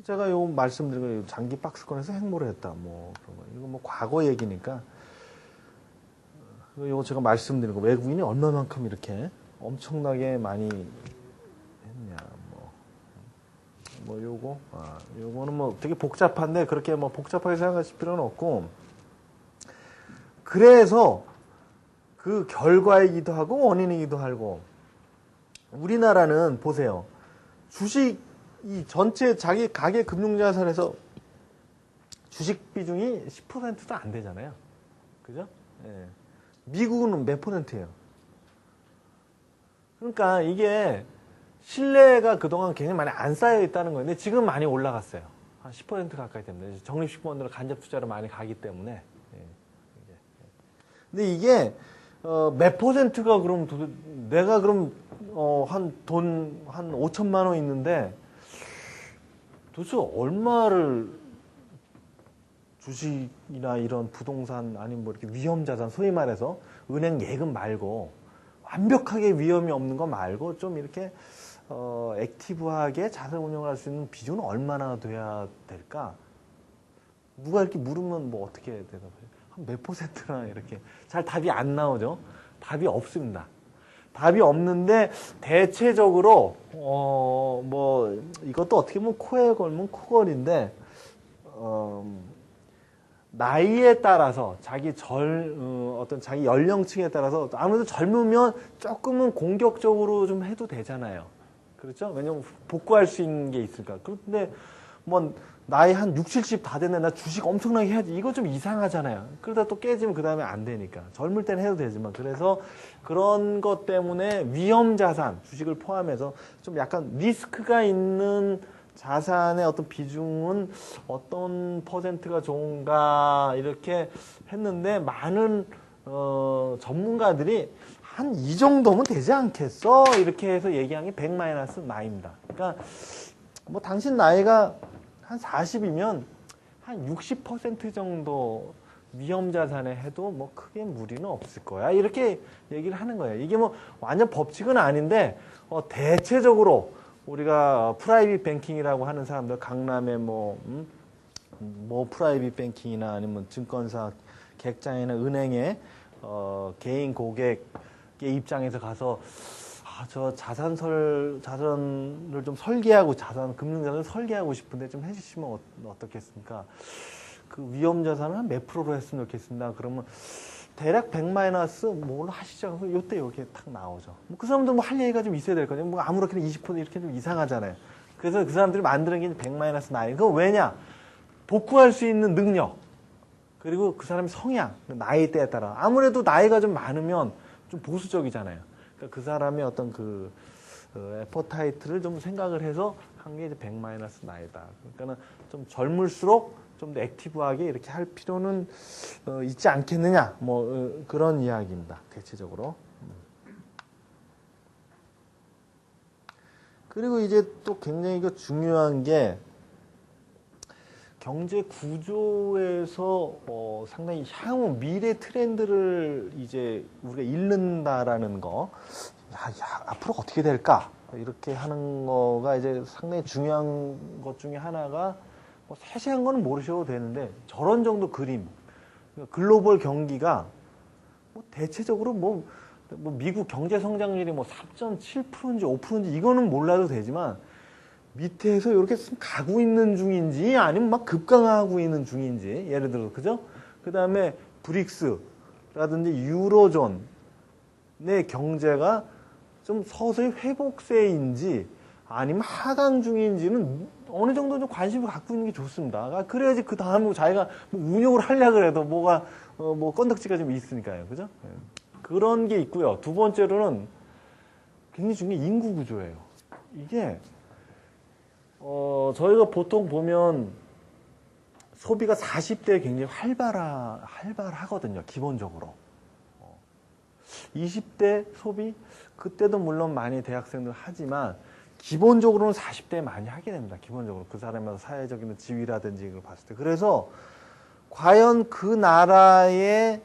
제가 요 말씀드린 거 장기 박스권에서 행보를 했다. 뭐 그런 거. 이거 뭐 과거 얘기니까 요거 제가 말씀드린 거 외국인이 얼마만큼 이렇게 엄청나게 많이 했냐. 뭐 요거는 뭐 되게 복잡한데 그렇게 뭐 복잡하게 생각하실 필요는 없고 그래서 그 결과이기도 하고 원인이기도 하고 우리나라는 보세요. 주식 이 전체 자기 가계 금융자산에서 주식 비중이 10%도 안 되잖아요. 그죠? 예. 미국은 몇 %예요? 그러니까 이게 신뢰가 그동안 굉장히 많이 안 쌓여 있다는 건데 지금 많이 올라갔어요. 한 10% 가까이 됩니다. 적립식본으로 간접 투자로 많이 가기 때문에. 예. 근데 이게 몇 %가 그럼 내가 그럼 한 5천만 원 있는데 도대체 얼마를 주식이나 이런 부동산 아니면 뭐 이렇게 위험자산 소위 말해서 은행 예금 말고 완벽하게 위험이 없는 거 말고 좀 이렇게 액티브하게 자산 운용을 할 수 있는 비중은 얼마나 돼야 될까? 누가 이렇게 물으면 뭐 어떻게 대답해요? 한 몇 %나 이렇게 잘 답이 안 나오죠. 답이 없습니다. 답이 없는데 대체적으로 뭐 이것도 어떻게 보면 코에 걸면 코걸인데 나이에 따라서 자기 어떤 자기 연령층에 따라서 아무래도 젊으면 조금은 공격적으로 좀 해도 되잖아요. 그렇죠? 왜냐면 복구할 수 있는 게 있으니까. 그런데 뭐 나이 한 60, 70 다 됐네. 나 주식 엄청나게 해야지. 이거 좀 이상하잖아요. 그러다 또 깨지면 그 다음에 안 되니까. 젊을 때는 해도 되지만. 그래서 그런 것 때문에 위험 자산, 주식을 포함해서 좀 약간 리스크가 있는 자산의 어떤 비중은 어떤 퍼센트가 좋은가 이렇게 했는데 많은 전문가들이 한 이 정도면 되지 않겠어? 이렇게 해서 얘기한 게 100-9입니다. 그러니까 뭐 당신 나이가 한 40이면 한 60% 정도 위험 자산에 해도 뭐 크게 무리는 없을 거야. 이렇게 얘기를 하는 거예요. 이게 뭐 완전 법칙은 아닌데 대체적으로 우리가 프라이빗 뱅킹이라고 하는 사람들, 강남의 뭐 프라이빗 뱅킹이나 아니면 증권사 객장이나 은행에 개인 고객의 입장에서 가서 저 자산을 좀 설계하고 금융자산을 설계하고 싶은데 좀 해주시면 어떻겠습니까? 그 위험 자산은 한 몇 프로로 했으면 좋겠습니다. 그러면 대략 100- 뭘 하시죠? 요때 이렇게 딱 나오죠. 그 사람들 뭐 할 얘기가 좀 있어야 될 거죠. 뭐 아무렇게나 20% 이렇게 좀 이상하잖아요. 그래서 그 사람들이 만드는 게 100-9. 그건 왜냐? 복구할 수 있는 능력. 그리고 그 사람의 성향, 나이대에 따라. 아무래도 나이가 좀 많으면 좀 보수적이잖아요. 그러니까 그 사람의 어떤 에포타이트를 좀 생각을 해서 한 게 이제 100-9다. 그러니까는 좀 젊을수록 좀 더 액티브하게 이렇게 할 필요는 있지 않겠느냐. 뭐 그런 이야기입니다. 대체적으로. 그리고 이제 또 굉장히 중요한 게 경제 구조에서 상당히 향후 미래 트렌드를 이제 우리가 읽는다라는 거. 앞으로 어떻게 될까? 이렇게 하는 거가 이제 상당히 중요한 것 중에 하나가 뭐 세세한 거는 모르셔도 되는데 저런 정도 그림, 글로벌 경기가 뭐 대체적으로 뭐 미국 경제 성장률이 뭐 3.7%인지 5%인지 이거는 몰라도 되지만 밑에서 이렇게 가고 있는 중인지 아니면 막 급강하고 있는 중인지 예를 들어서 그죠? 그 다음에 브릭스라든지 유로존의 경제가 좀 서서히 회복세인지 아니면 하강 중인지는 어느 정도 좀 관심을 갖고 있는 게 좋습니다. 그래야지 그 다음에 자기가 뭐 운용을 하려고 해도 뭐가 뭐 건덕지가 좀 있으니까요. 그죠? 그런 게 있고요. 두 번째로는 굉장히 중요한 인구 구조예요. 이게 저희가 보통 보면 소비가 40대에 굉장히 활발하거든요. 기본적으로. 20대 소비 그때도 물론 많이 대학생들 하지만 기본적으로는 40대에 많이 하게 됩니다. 기본적으로 그 사람의 사회적인 지위라든지 이걸 봤을 때. 그래서 과연 그 나라의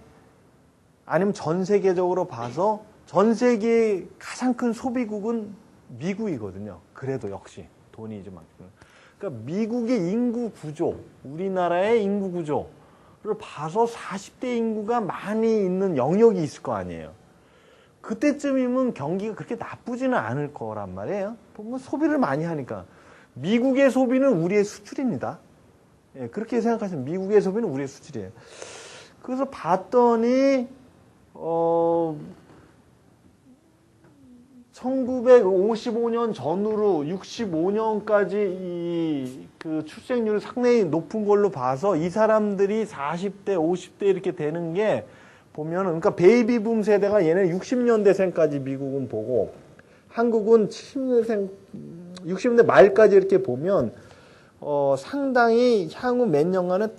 아니면 전 세계적으로 봐서 전 세계의 가장 큰 소비국은 미국이거든요. 그래도 역시 돈이 좀 많기 때문에. 그러니까 미국의 인구 구조, 우리나라의 인구 구조를 봐서 40대 인구가 많이 있는 영역이 있을 거 아니에요. 그때쯤이면 경기가 그렇게 나쁘지는 않을 거란 말이에요. 보면 소비를 많이 하니까. 미국의 소비는 우리의 수출입니다. 예, 그렇게 생각하시면 미국의 소비는 우리의 수출이에요. 그래서 봤더니 1955년 전후로 65년까지 그 출생률이 상당히 높은 걸로 봐서 이 사람들이 40대, 50대 이렇게 되는 게 보면은, 그러니까 베이비붐 세대가 얘네 60년대생까지 미국은 보고, 한국은 70년대생, 60년대 말까지 이렇게 보면, 상당히 향후 몇 년간은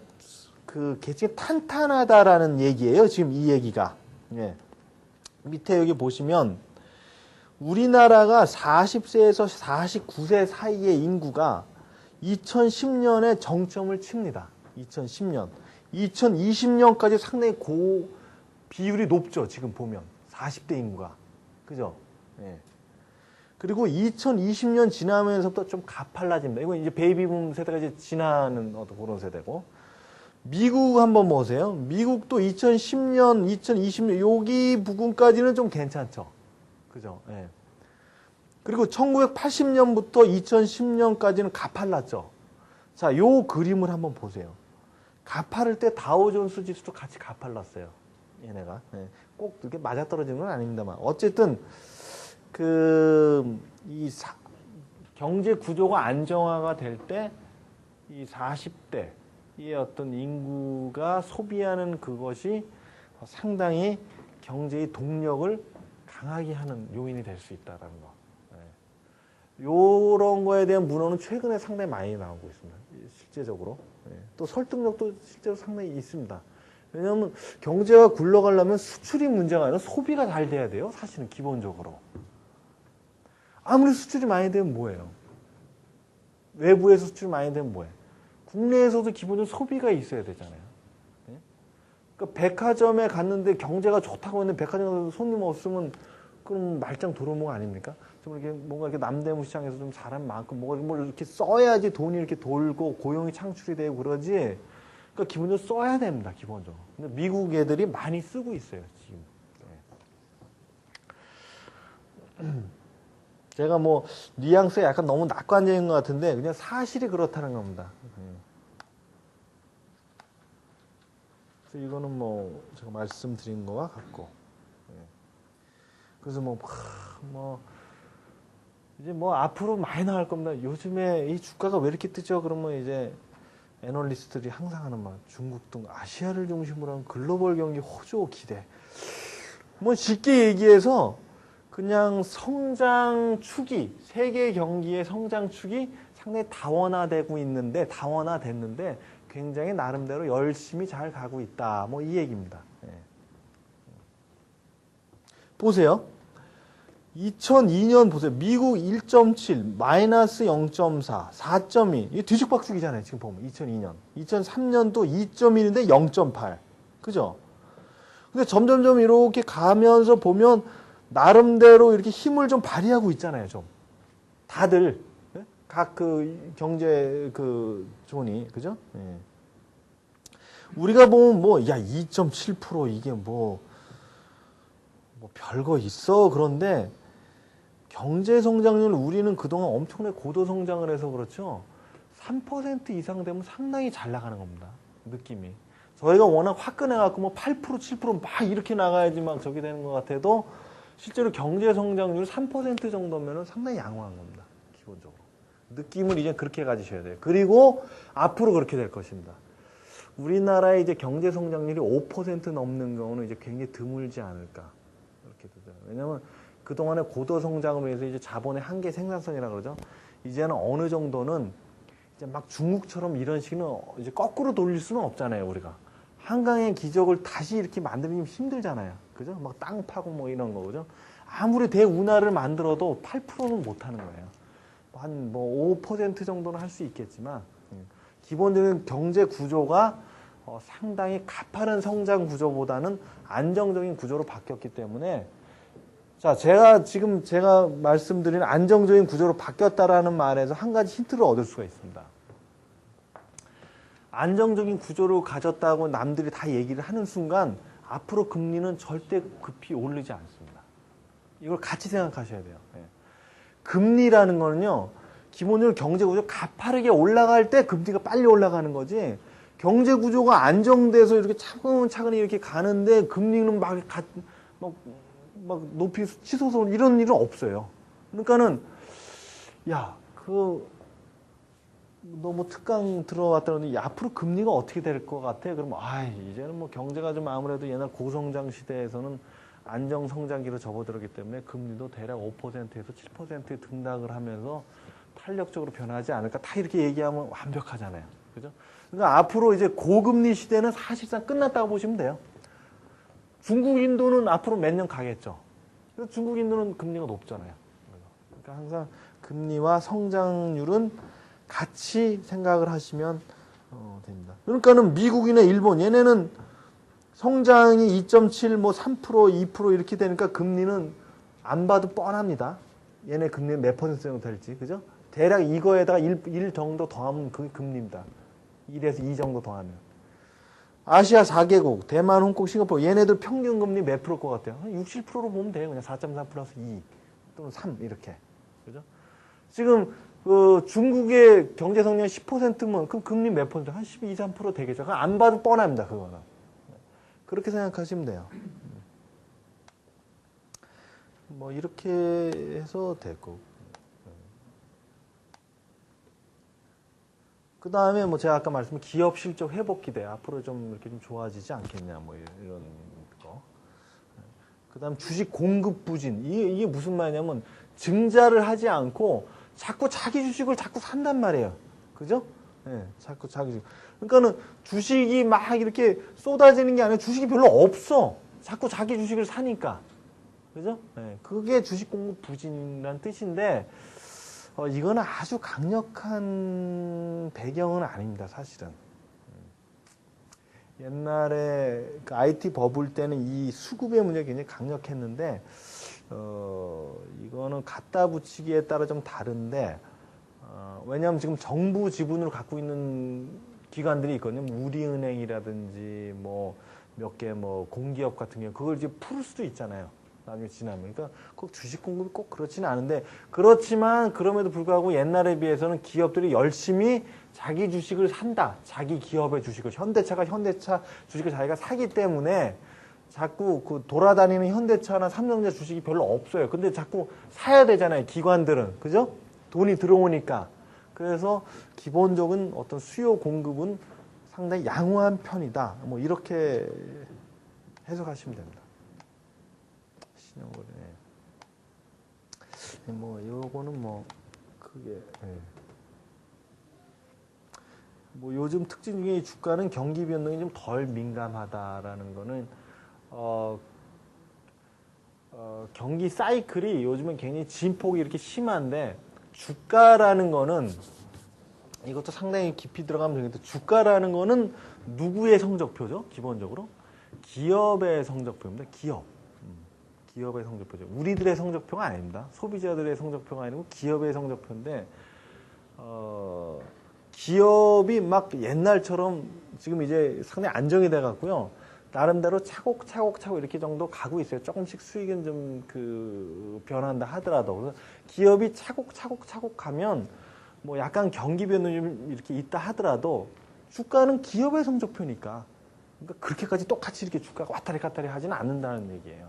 그 계층이 탄탄하다라는 얘기예요. 지금 이 얘기가. 예. 밑에 여기 보시면, 우리나라가 40세에서 49세 사이의 인구가 2010년에 정점을 칩니다. 2010년. 2020년까지 상당히 비율이 높죠. 지금 보면. 40대 인구가. 그죠? 예. 그리고 2020년 지나면서부터 좀 가팔라집니다. 이건 이제 베이비붐 세대가 이제 지나는 어떤 그런 세대고. 미국 한번 보세요. 미국도 2010년, 2020년, 여기 부근까지는 좀 괜찮죠. 그죠? 예. 그리고 1980년부터 2010년까지는 가팔랐죠. 자, 요 그림을 한번 보세요. 가파를 때 다우존스 지수도 같이 가팔랐어요. 얘네가. 예. 꼭 이렇게 맞아떨어지는 건 아닙니다만. 어쨌든, 경제 구조가 안정화가 될 때, 이 40대, 이 어떤 인구가 소비하는 그것이 상당히 경제의 동력을 강하게 하는 요인이 될 수 있다는 거. 요런 거에 대한 문헌은 최근에 상당히 많이 나오고 있습니다. 실제적으로. 또 설득력도 실제로 상당히 있습니다. 왜냐하면 경제가 굴러가려면 수출이 문제가 아니라 소비가 잘 돼야 돼요. 사실은 기본적으로. 아무리 수출이 많이 되면 뭐예요? 외부에서 수출이 많이 되면 뭐예요? 국내에서도 기본적으로 소비가 있어야 되잖아요. 그러니까 백화점에 갔는데 경제가 좋다고 했는데 백화점에 손님 없으면 그럼 말짱 도루묵 아닙니까? 좀 이렇게 뭔가 이렇게 남대문 시장에서 좀 사람 많고 뭘 이렇게 써야지 돈이 이렇게 돌고 고용이 창출이 되고 그러지. 그러니까 기본적으로 써야 됩니다. 기본적으로. 근데 미국 애들이 많이 쓰고 있어요. 지금. 제가 뭐 뉘앙스가 약간 너무 낙관적인 것 같은데 그냥 사실이 그렇다는 겁니다. 그래서 이거는 뭐 제가 말씀드린 거와 같고. 그래서 이제 뭐 앞으로 많이 나올 겁니다. 요즘에 이 주가가 왜 이렇게 뜨죠? 그러면 이제 애널리스트들이 항상 하는 말, 중국 등 아시아를 중심으로 한 글로벌 경기 호조 기대. 뭐 쉽게 얘기해서 그냥 성장 축이, 세계 경기의 성장 축이 상당히 다원화됐는데 굉장히 나름대로 열심히 잘 가고 있다. 뭐 이 얘기입니다. 보세요. 2002년 보세요. 미국 1.7, 마이너스 0.4, 4.2. 이게 뒤죽박죽이잖아요. 지금 보면 2002년. 2003년도 2.1인데 0.8. 그죠? 근데 점점점 이렇게 가면서 보면 나름대로 이렇게 힘을 좀 발휘하고 있잖아요. 좀. 다들. 각 그 경제 그 존이. 그죠? 예. 우리가 보면 2.7% 이게 뭐 별거 있어. 그런데 경제 성장률 우리는 그동안 엄청나게 고도 성장을 해서 그렇죠. 3% 이상 되면 상당히 잘 나가는 겁니다. 느낌이. 저희가 워낙 화끈해갖고 8%, 7% 막 이렇게 나가야지 막 저기 되는 것 같아도 실제로 경제 성장률 3% 정도면 상당히 양호한 겁니다. 기본적으로. 느낌을 이제 그렇게 가지셔야 돼요. 그리고 앞으로 그렇게 될 것입니다. 우리나라의 이제 경제 성장률이 5% 넘는 경우는 이제 굉장히 드물지 않을까. 이렇게 되잖아요. 왜냐면 그동안의 고도 성장으로 해서 이제 자본의 한계 생산성이라 그러죠. 이제는 어느 정도는 이제 막 중국처럼 이런 식으로 이제 거꾸로 돌릴 수는 없잖아요, 우리가. 한강의 기적을 다시 이렇게 만들기 힘들잖아요. 그죠? 막 땅 파고 뭐 이런 거, 그죠? 아무리 대운하를 만들어도 8%는 못 하는 거예요. 한 5% 정도는 할 수 있겠지만, 기본적인 경제 구조가 상당히 가파른 성장 구조보다는 안정적인 구조로 바뀌었기 때문에, 자, 제가 말씀드린 안정적인 구조로 바뀌었다라는 말에서 한 가지 힌트를 얻을 수가 있습니다. 안정적인 구조를 가졌다고 남들이 다 얘기를 하는 순간 앞으로 금리는 절대 급히 오르지 않습니다. 이걸 같이 생각하셔야 돼요. 금리라는 거는요, 기본적으로 경제 구조 가파르게 올라갈 때 금리가 빨리 올라가는 거지, 경제 구조가 안정돼서 이렇게 차근차근히 이렇게 가는데 금리는 막 높이 치솟아 이런 일은 없어요. 그러니까는 너 뭐 특강 들어왔다는데 앞으로 금리가 어떻게 될 것 같아? 그러면 이제는 뭐 경제가 좀 아무래도 옛날 고성장 시대에서는 안정 성장기로 접어들었기 때문에 금리도 대략 5%에서 7%에 등락을 하면서 탄력적으로 변하지 않을까? 다 이렇게 얘기하면 완벽하잖아요. 그죠? 그러니까 앞으로 이제 고금리 시대는 사실상 끝났다고 보시면 돼요. 중국, 인도는 앞으로 몇 년 가겠죠. 그래서 중국, 인도는 금리가 높잖아요. 그러니까 항상 금리와 성장률은 같이 생각을 하시면 됩니다. 그러니까는 미국이나 일본, 얘네는 성장이 2.7, 3%, 2% 이렇게 되니까 금리는 안 봐도 뻔합니다. 얘네 금리 몇 퍼센트 정도 될지, 그죠? 대략 이거에다가 1 정도 더하면 그게 금리입니다. 1에서 2 정도 더하면. 아시아 4개국, 대만, 홍콩, 싱가포르, 얘네들 평균 금리 몇 프로일 것 같아요? 67%로 보면 돼요. 그냥 4.3 플러스 2 또는 3 이렇게. 그죠? 지금 중국의 경제 성장 10%면 그럼 금리 몇 퍼센트? 한 12, 3% 되겠죠. 그럼 안 봐도 뻔합니다. 그거는. 그렇게 생각하시면 돼요. 뭐 이렇게 해서 되고. 그 다음에 뭐 제가 아까 말씀드린 기업 실적 회복 기대 앞으로 좀 이렇게 좀 좋아지지 않겠냐 뭐 이런 거. 그 다음 주식 공급 부진 이게 무슨 말이냐면 증자를 하지 않고 자꾸 자기 주식을 자꾸 산단 말이에요. 그죠? 네, 자꾸 자기 주식. 그러니까는 주식이 막 이렇게 쏟아지는 게 아니라 주식이 별로 없어. 자꾸 자기 주식을 사니까. 그죠? 네, 그게 주식 공급 부진이라는 뜻인데 이거는 아주 강력한 배경은 아닙니다, 사실은. 옛날에 그 IT 버블 때는 이 수급의 문제가 굉장히 강력했는데, 이거는 갖다 붙이기에 따라 좀 다른데, 왜냐하면 지금 정부 지분을 갖고 있는 기관들이 있거든요. 우리은행이라든지, 뭐, 몇 개 뭐, 공기업 같은 경우, 그걸 이제 풀 수도 있잖아요. 나중에 지나면. 그러니까 꼭 주식 공급이 꼭 그렇지는 않은데, 그렇지만 그럼에도 불구하고 옛날에 비해서는 기업들이 열심히 자기 주식을 산다. 자기 기업의 주식을. 현대차가 현대차 주식을 자기가 사기 때문에 자꾸 그 돌아다니는 현대차나 삼성전자 주식이 별로 없어요. 근데 자꾸 사야 되잖아요. 기관들은. 그죠? 돈이 들어오니까. 그래서 기본적인 어떤 수요 공급은 상당히 양호한 편이다. 뭐 이렇게 해석하시면 됩니다. 신용거래. 뭐 요거는 뭐 크게. 뭐 요즘 특징 중에 주가는 경기 변동이 좀 덜 민감하다라는 거는 경기 사이클이 요즘은 굉장히 진폭이 이렇게 심한데 주가라는 거는 이것도 상당히 깊이 들어가면 되겠는데 주가라는 거는 누구의 성적표죠? 기본적으로 기업의 성적표입니다. 기업의 성적표죠. 우리들의 성적표가 아닙니다. 소비자들의 성적표가 아니고 기업의 성적표인데 기업이 막 옛날처럼 지금 이제 상당히 안정이 돼 갖고요. 나름대로 차곡차곡 이렇게 정도 가고 있어요. 조금씩 수익은 좀 변한다 하더라도. 그래서 기업이 차곡차곡 가면 뭐 약간 경기 변동이 좀 이렇게 있다 하더라도 주가는 기업의 성적표니까. 그러니까 그렇게까지 똑같이 이렇게 주가가 왔다리 갔다리 하지는 않는다는 얘기예요.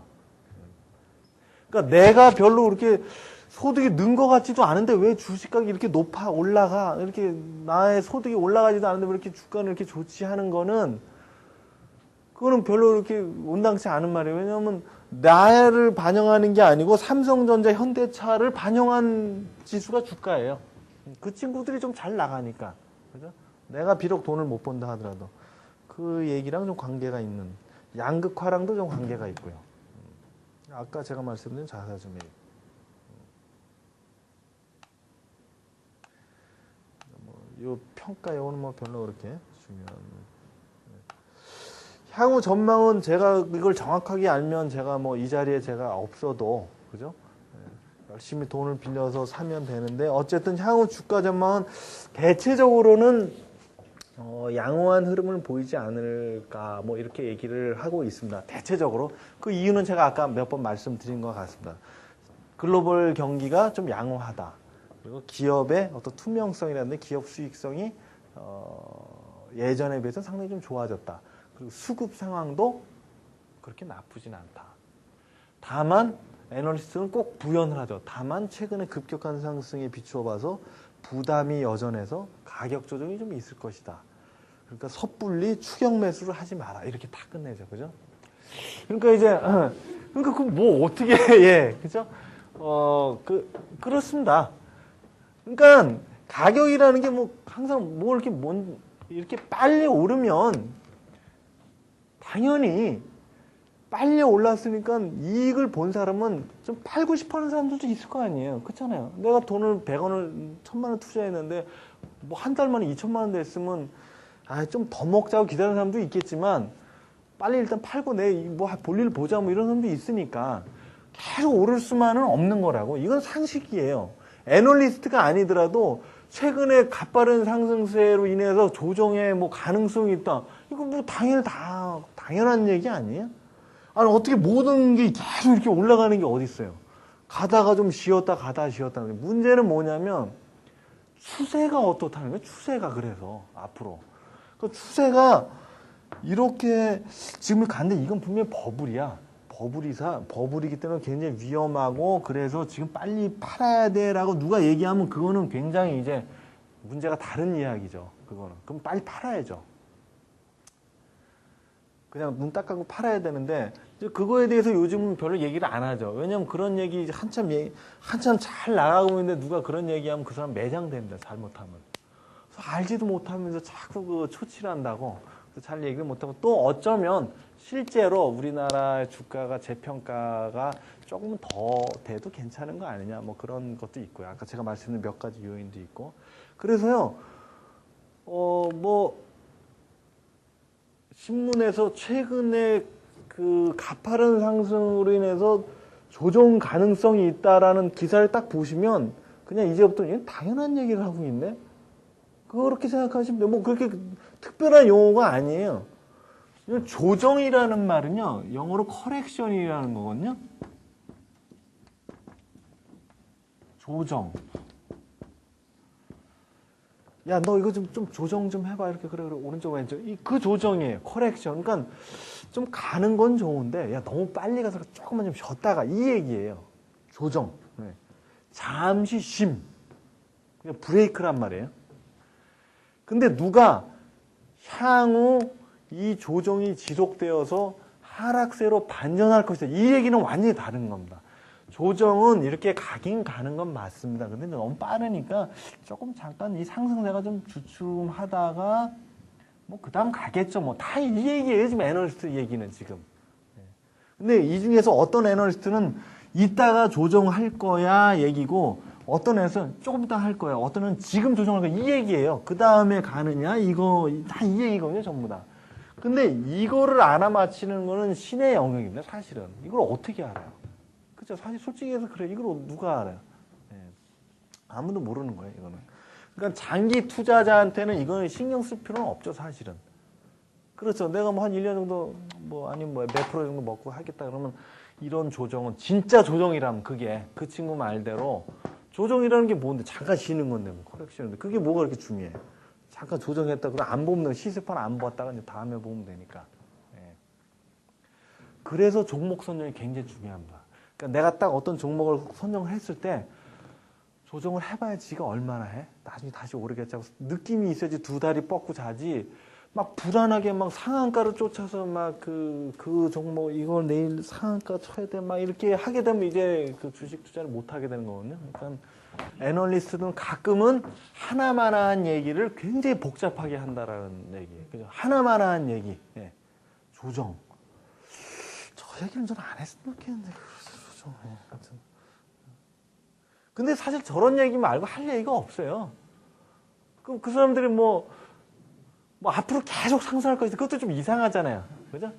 그러니까 내가 별로 그렇게 소득이 는 것 같지도 않은데 왜 주식가격이 이렇게 올라가? 이렇게 나의 소득이 올라가지도 않은데 왜 이렇게 주가는 이렇게 좋지 하는 거는 그거는 별로 이렇게 온당치 않은 말이에요. 왜냐하면 나를 반영하는 게 아니고 삼성전자, 현대차를 반영한 지수가 주가예요. 그 친구들이 좀 잘 나가니까. 그죠? 내가 비록 돈을 못 번다 하더라도 그 얘기랑 좀 관계가 있는 양극화랑도 좀 관계가 있고요. 아까 제가 말씀드린 자사주매입. 요 평가 요거는 뭐 별로 그렇게 중요한. 향후 전망은 제가 이걸 정확하게 알면 제가 뭐 이 자리에 제가 없어도 그죠? 열심히 돈을 빌려서 사면 되는데 어쨌든 향후 주가 전망은 대체적으로는 양호한 흐름을 보이지 않을까 뭐 이렇게 얘기를 하고 있습니다. 대체적으로 그 이유는 제가 아까 몇 번 말씀드린 것 같습니다. 글로벌 경기가 좀 양호하다. 그리고 기업의 어떤 투명성이라든지 기업 수익성이 예전에 비해서 상당히 좀 좋아졌다. 그리고 수급 상황도 그렇게 나쁘진 않다. 다만 애널리스트는 꼭 부연을 하죠. 다만 최근에 급격한 상승에 비추어 봐서 부담이 여전해서 가격 조정이 좀 있을 것이다. 그러니까 섣불리 추격 매수를 하지 마라. 이렇게 다 끝내죠. 그죠? 그러니까 이제 그러니까 그 뭐 어떻게 예. 그죠? 그렇습니다. 그러니까 가격이라는 게 뭐 항상 뭐 이렇게 빨리 오르면 당연히 빨리 올랐으니까 이익을 본 사람은 좀 팔고 싶어 하는 사람들도 있을 거 아니에요. 그렇잖아요. 내가 돈을 100원을 1000만 원 투자했는데 뭐 한 달 만에 2000만 원 됐으면 좀 더 먹자고 기다리는 사람도 있겠지만 빨리 일단 팔고 내 뭐 볼일 보자 뭐 이런 사람도 있으니까 계속 오를 수만은 없는 거라고. 이건 상식이에요. 애널리스트가 아니더라도 최근에 가파른 상승세로 인해서 조정의 뭐 가능성이 있다. 이거 뭐 당연한 얘기 아니에요? 아니, 어떻게 모든 게 계속 이렇게 올라가는 게 어디 있어요? 가다가 좀 쉬었다, 가다가 쉬었다. 문제는 뭐냐면, 추세가 어떻다는 거예요? 추세가 그래서, 앞으로. 그 추세가 이렇게 지금 갔는데 이건 분명히 버블이야. 버블이기 때문에 굉장히 위험하고, 그래서 지금 빨리 팔아야 돼라고 누가 얘기하면 그거는 굉장히 이제 문제가 다른 이야기죠. 그거는. 그럼 빨리 팔아야죠. 그냥 눈 딱 감고 팔아야 되는데, 그거에 대해서 요즘은 별로 얘기를 안 하죠. 왜냐면 그런 얘기 한참 잘 나가고 있는데 누가 그런 얘기하면 그 사람 매장됩니다. 잘못하면. 그래서 알지도 못하면서 자꾸 그 초치를 한다고. 잘 얘기를 못하고 또 어쩌면 실제로 우리나라의 주가가 재평가가 조금 더 돼도 괜찮은 거 아니냐. 뭐 그런 것도 있고요. 아까 제가 말씀드린 몇 가지 요인도 있고. 그래서요, 신문에서 최근에 그 가파른 상승으로 인해서 조정 가능성이 있다라는 기사를 딱 보시면 그냥 이제부터 이게 당연한 얘기를 하고 있네? 그렇게 생각하시면 돼요. 뭐 그렇게 특별한 용어가 아니에요. 조정이라는 말은요, 영어로 커렉션이라는 거거든요. 조정. 야, 너 이거 좀 조정 좀 해봐. 이렇게, 그래, 오른쪽, 왼쪽. 그 조정이에요. 커렉션. 그러니까 좀 가는 건 좋은데, 야, 너무 빨리 가서 조금만 좀 쉬었다가, 이 얘기예요. 조정. 네. 잠시 쉼. 그냥 브레이크란 말이에요. 근데 누가 향후 이 조정이 지속되어서 하락세로 반전할 것이다. 이 얘기는 완전히 다른 겁니다. 조정은 이렇게 가긴 가는 건 맞습니다. 근데 너무 빠르니까 조금 잠깐 이 상승세가 좀 주춤하다가 뭐 그 다음 가겠죠. 뭐 다 이 얘기예요. 지금 애널리스트 얘기는 지금. 근데 이 중에서 어떤 애널리스트는 이따가 조정할 거야 얘기고, 어떤 애는 조금 이따 할 거야. 어떤 애는 지금 조정할 거야. 이 얘기예요. 그 다음에 가느냐 이거 다 이 얘기거든요. 전부 다. 근데 이거를 알아맞히는 거는 신의 영역입니다. 사실은. 이걸 어떻게 알아요? 그죠? 사실 솔직히 해서 그래. 이걸 누가 알아요? 네. 아무도 모르는 거예요. 이거는. 그러니까 장기 투자자한테는 이거는 신경 쓸 필요는 없죠. 사실은. 그렇죠. 내가 뭐 한 1년 정도 아니면 몇 프로 정도 먹고 하겠다 그러면 이런 조정은 진짜 조정이라면 그게 그 친구 말대로 조정이라는 게 뭔데? 잠깐 쉬는 건데 뭐 커렉션인데 그게 뭐가 그렇게 중요해? 잠깐 조정했다 그러면 안 보면 시세판 안 봤다가 이제 다음에 보면 되니까. 예. 그래서 종목 선정이 굉장히 중요합니다. 그러니까 내가 딱 어떤 종목을 선정을 했을 때 조정을 해봐야 지가 얼마나 해? 나중에 다시 오르겠지 하고 느낌이 있어야지 두 다리 뻗고 자지. 막 불안하게 막 상한가를 쫓아서 막 그 종목 이걸 내일 상한가 쳐야 돼 막 이렇게 하게 되면 이제 그 주식 투자를 못 하게 되는 거거든요. 그러니까 애널리스트는 가끔은 하나만한 얘기를 굉장히 복잡하게 한다라는 얘기예요. 그죠? 하나만한 얘기. 예. 조정. 저 얘기는 저는 안 했으면 좋겠는데 조정. 예. 근데 사실 저런 얘기 말고 할 얘기가 없어요. 그럼 그 사람들이 뭐 앞으로 계속 상승할 것이다. 그것도 좀 이상하잖아요. 그죠?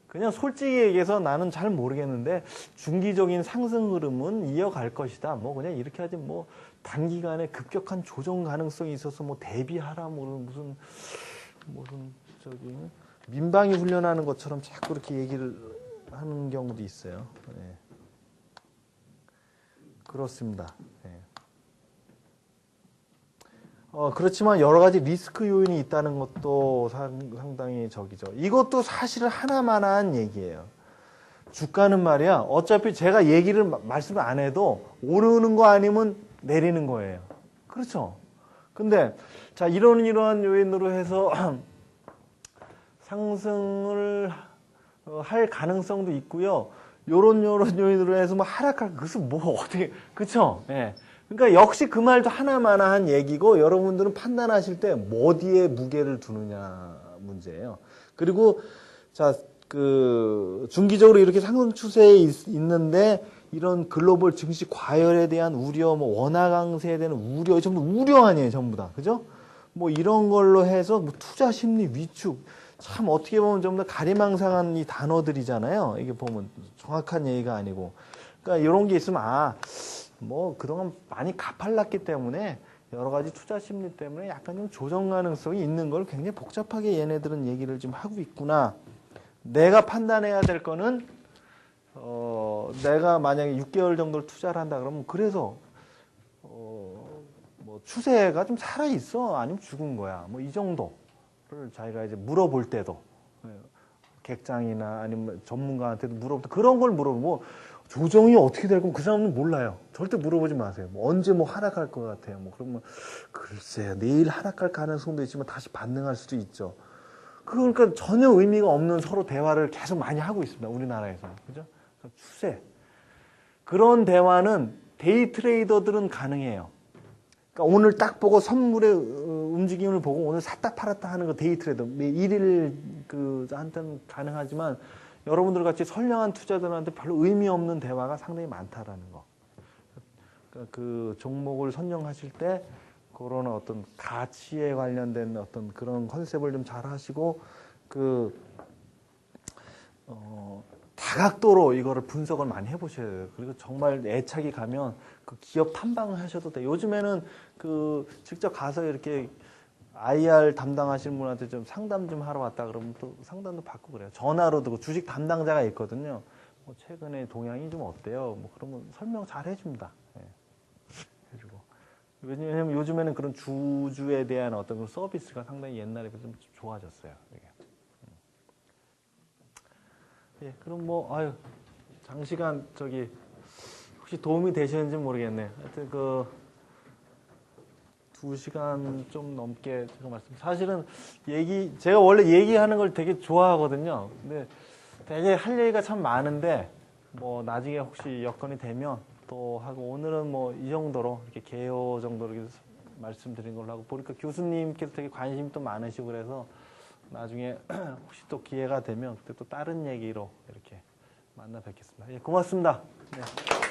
그냥 솔직히 얘기해서 나는 잘 모르겠는데 중기적인 상승 흐름은 이어갈 것이다. 뭐 그냥 이렇게 하지 뭐 단기간에 급격한 조정 가능성이 있어서 뭐 대비하라 무슨 저기 민방위 훈련하는 것처럼 자꾸 그렇게 얘기를 하는 경우도 있어요. 네. 그렇습니다. 네. 그렇지만 여러 가지 리스크 요인이 있다는 것도 상당히 적이죠. 이것도 사실은 하나만한 얘기예요. 주가는 말이야. 어차피 제가 말씀을 안 해도 오르는 거 아니면 내리는 거예요. 그렇죠? 근데, 자, 이러한 요인으로 해서 상승을 할 가능성도 있고요. 요런 요인으로 해서 뭐 하락할, 그것은 뭐 어떻게, 그쵸? 예. 그러니까 역시 그 말도 하나만한 얘기고 여러분들은 판단하실 때 뭐 어디에 무게를 두느냐 문제예요. 그리고 자, 중기적으로 이렇게 상승 추세에 있는데 이런 글로벌 증시 과열에 대한 우려, 뭐 원화 강세에 대한 우려, 전부 우려 아니에요, 전부 다. 그죠? 뭐 이런 걸로 해서 뭐 투자 심리 위축, 참 어떻게 보면 전부 다 가리망상한 이 단어들이잖아요. 이게 보면 정확한 얘기가 아니고. 그러니까 이런 게 있으면 뭐 그동안 많이 가팔랐기 때문에 여러 가지 투자 심리 때문에 약간 좀 조정 가능성이 있는 걸 굉장히 복잡하게 얘네들은 얘기를 좀 하고 있구나. 내가 판단해야 될 거는 내가 만약에 6개월 정도를 투자를 한다 그러면 그래서 뭐 추세가 좀 살아 있어 아니면 죽은 거야. 뭐 이 정도를 자기가 이제 물어볼 때도 객장이나 아니면 전문가한테도 물어볼 때 그런 걸 물어보고 뭐 조정이 어떻게 될 건 그 사람은 몰라요. 절대 물어보지 마세요. 뭐 언제 뭐 하락할 것 같아요. 뭐 그러면 글쎄요. 내일 하락할 가능성도 있지만 다시 반등할 수도 있죠. 그러니까 전혀 의미가 없는 서로 대화를 계속 많이 하고 있습니다. 우리나라에서. 그죠? 추세. 그런 대화는 데이 트레이더들은 가능해요. 그러니까 오늘 딱 보고 선물의 움직임을 보고 오늘 샀다 팔았다 하는 거 데이 트레이더. 일일 한테는 가능하지만 여러분들 같이 선량한 투자자들한테 별로 의미 없는 대화가 상당히 많다라는 거. 그러니까 그 종목을 선정하실 때 그런 어떤 가치에 관련된 어떤 그런 컨셉을 좀 잘 하시고 다각도로 이거를 분석을 많이 해보셔야 돼요. 그리고 정말 애착이 가면 그 기업 탐방을 하셔도 돼요. 요즘에는 직접 가서 이렇게 IR 담당하시는 분한테 좀 상담 좀 하러 왔다 그러면 또 상담도 받고 그래요. 전화로도 주식 담당자가 있거든요. 뭐 최근에 동향이 좀 어때요? 뭐 그러면 설명 잘 해줍니다. 예. 해주고. 왜냐하면 요즘에는 그런 주주에 대한 어떤 그런 서비스가 상당히 옛날에 비해서 좀 좋아졌어요. 이게. 예, 그럼 장시간 혹시 도움이 되시는지 모르겠네. 하여튼 2시간 좀 넘게 제가 사실은 제가 원래 얘기하는 걸 되게 좋아하거든요. 근데 되게 할 얘기가 참 많은데, 뭐, 나중에 혹시 여건이 되면 또 하고, 오늘은 뭐, 이 정도로, 이렇게 개요 정도로 이렇게 말씀드린 걸로 하고, 보니까 교수님께서 되게 관심이 또 많으시고 그래서 나중에 혹시 또 기회가 되면 그때 또 다른 얘기로 이렇게 만나 뵙겠습니다. 예, 고맙습니다. 네.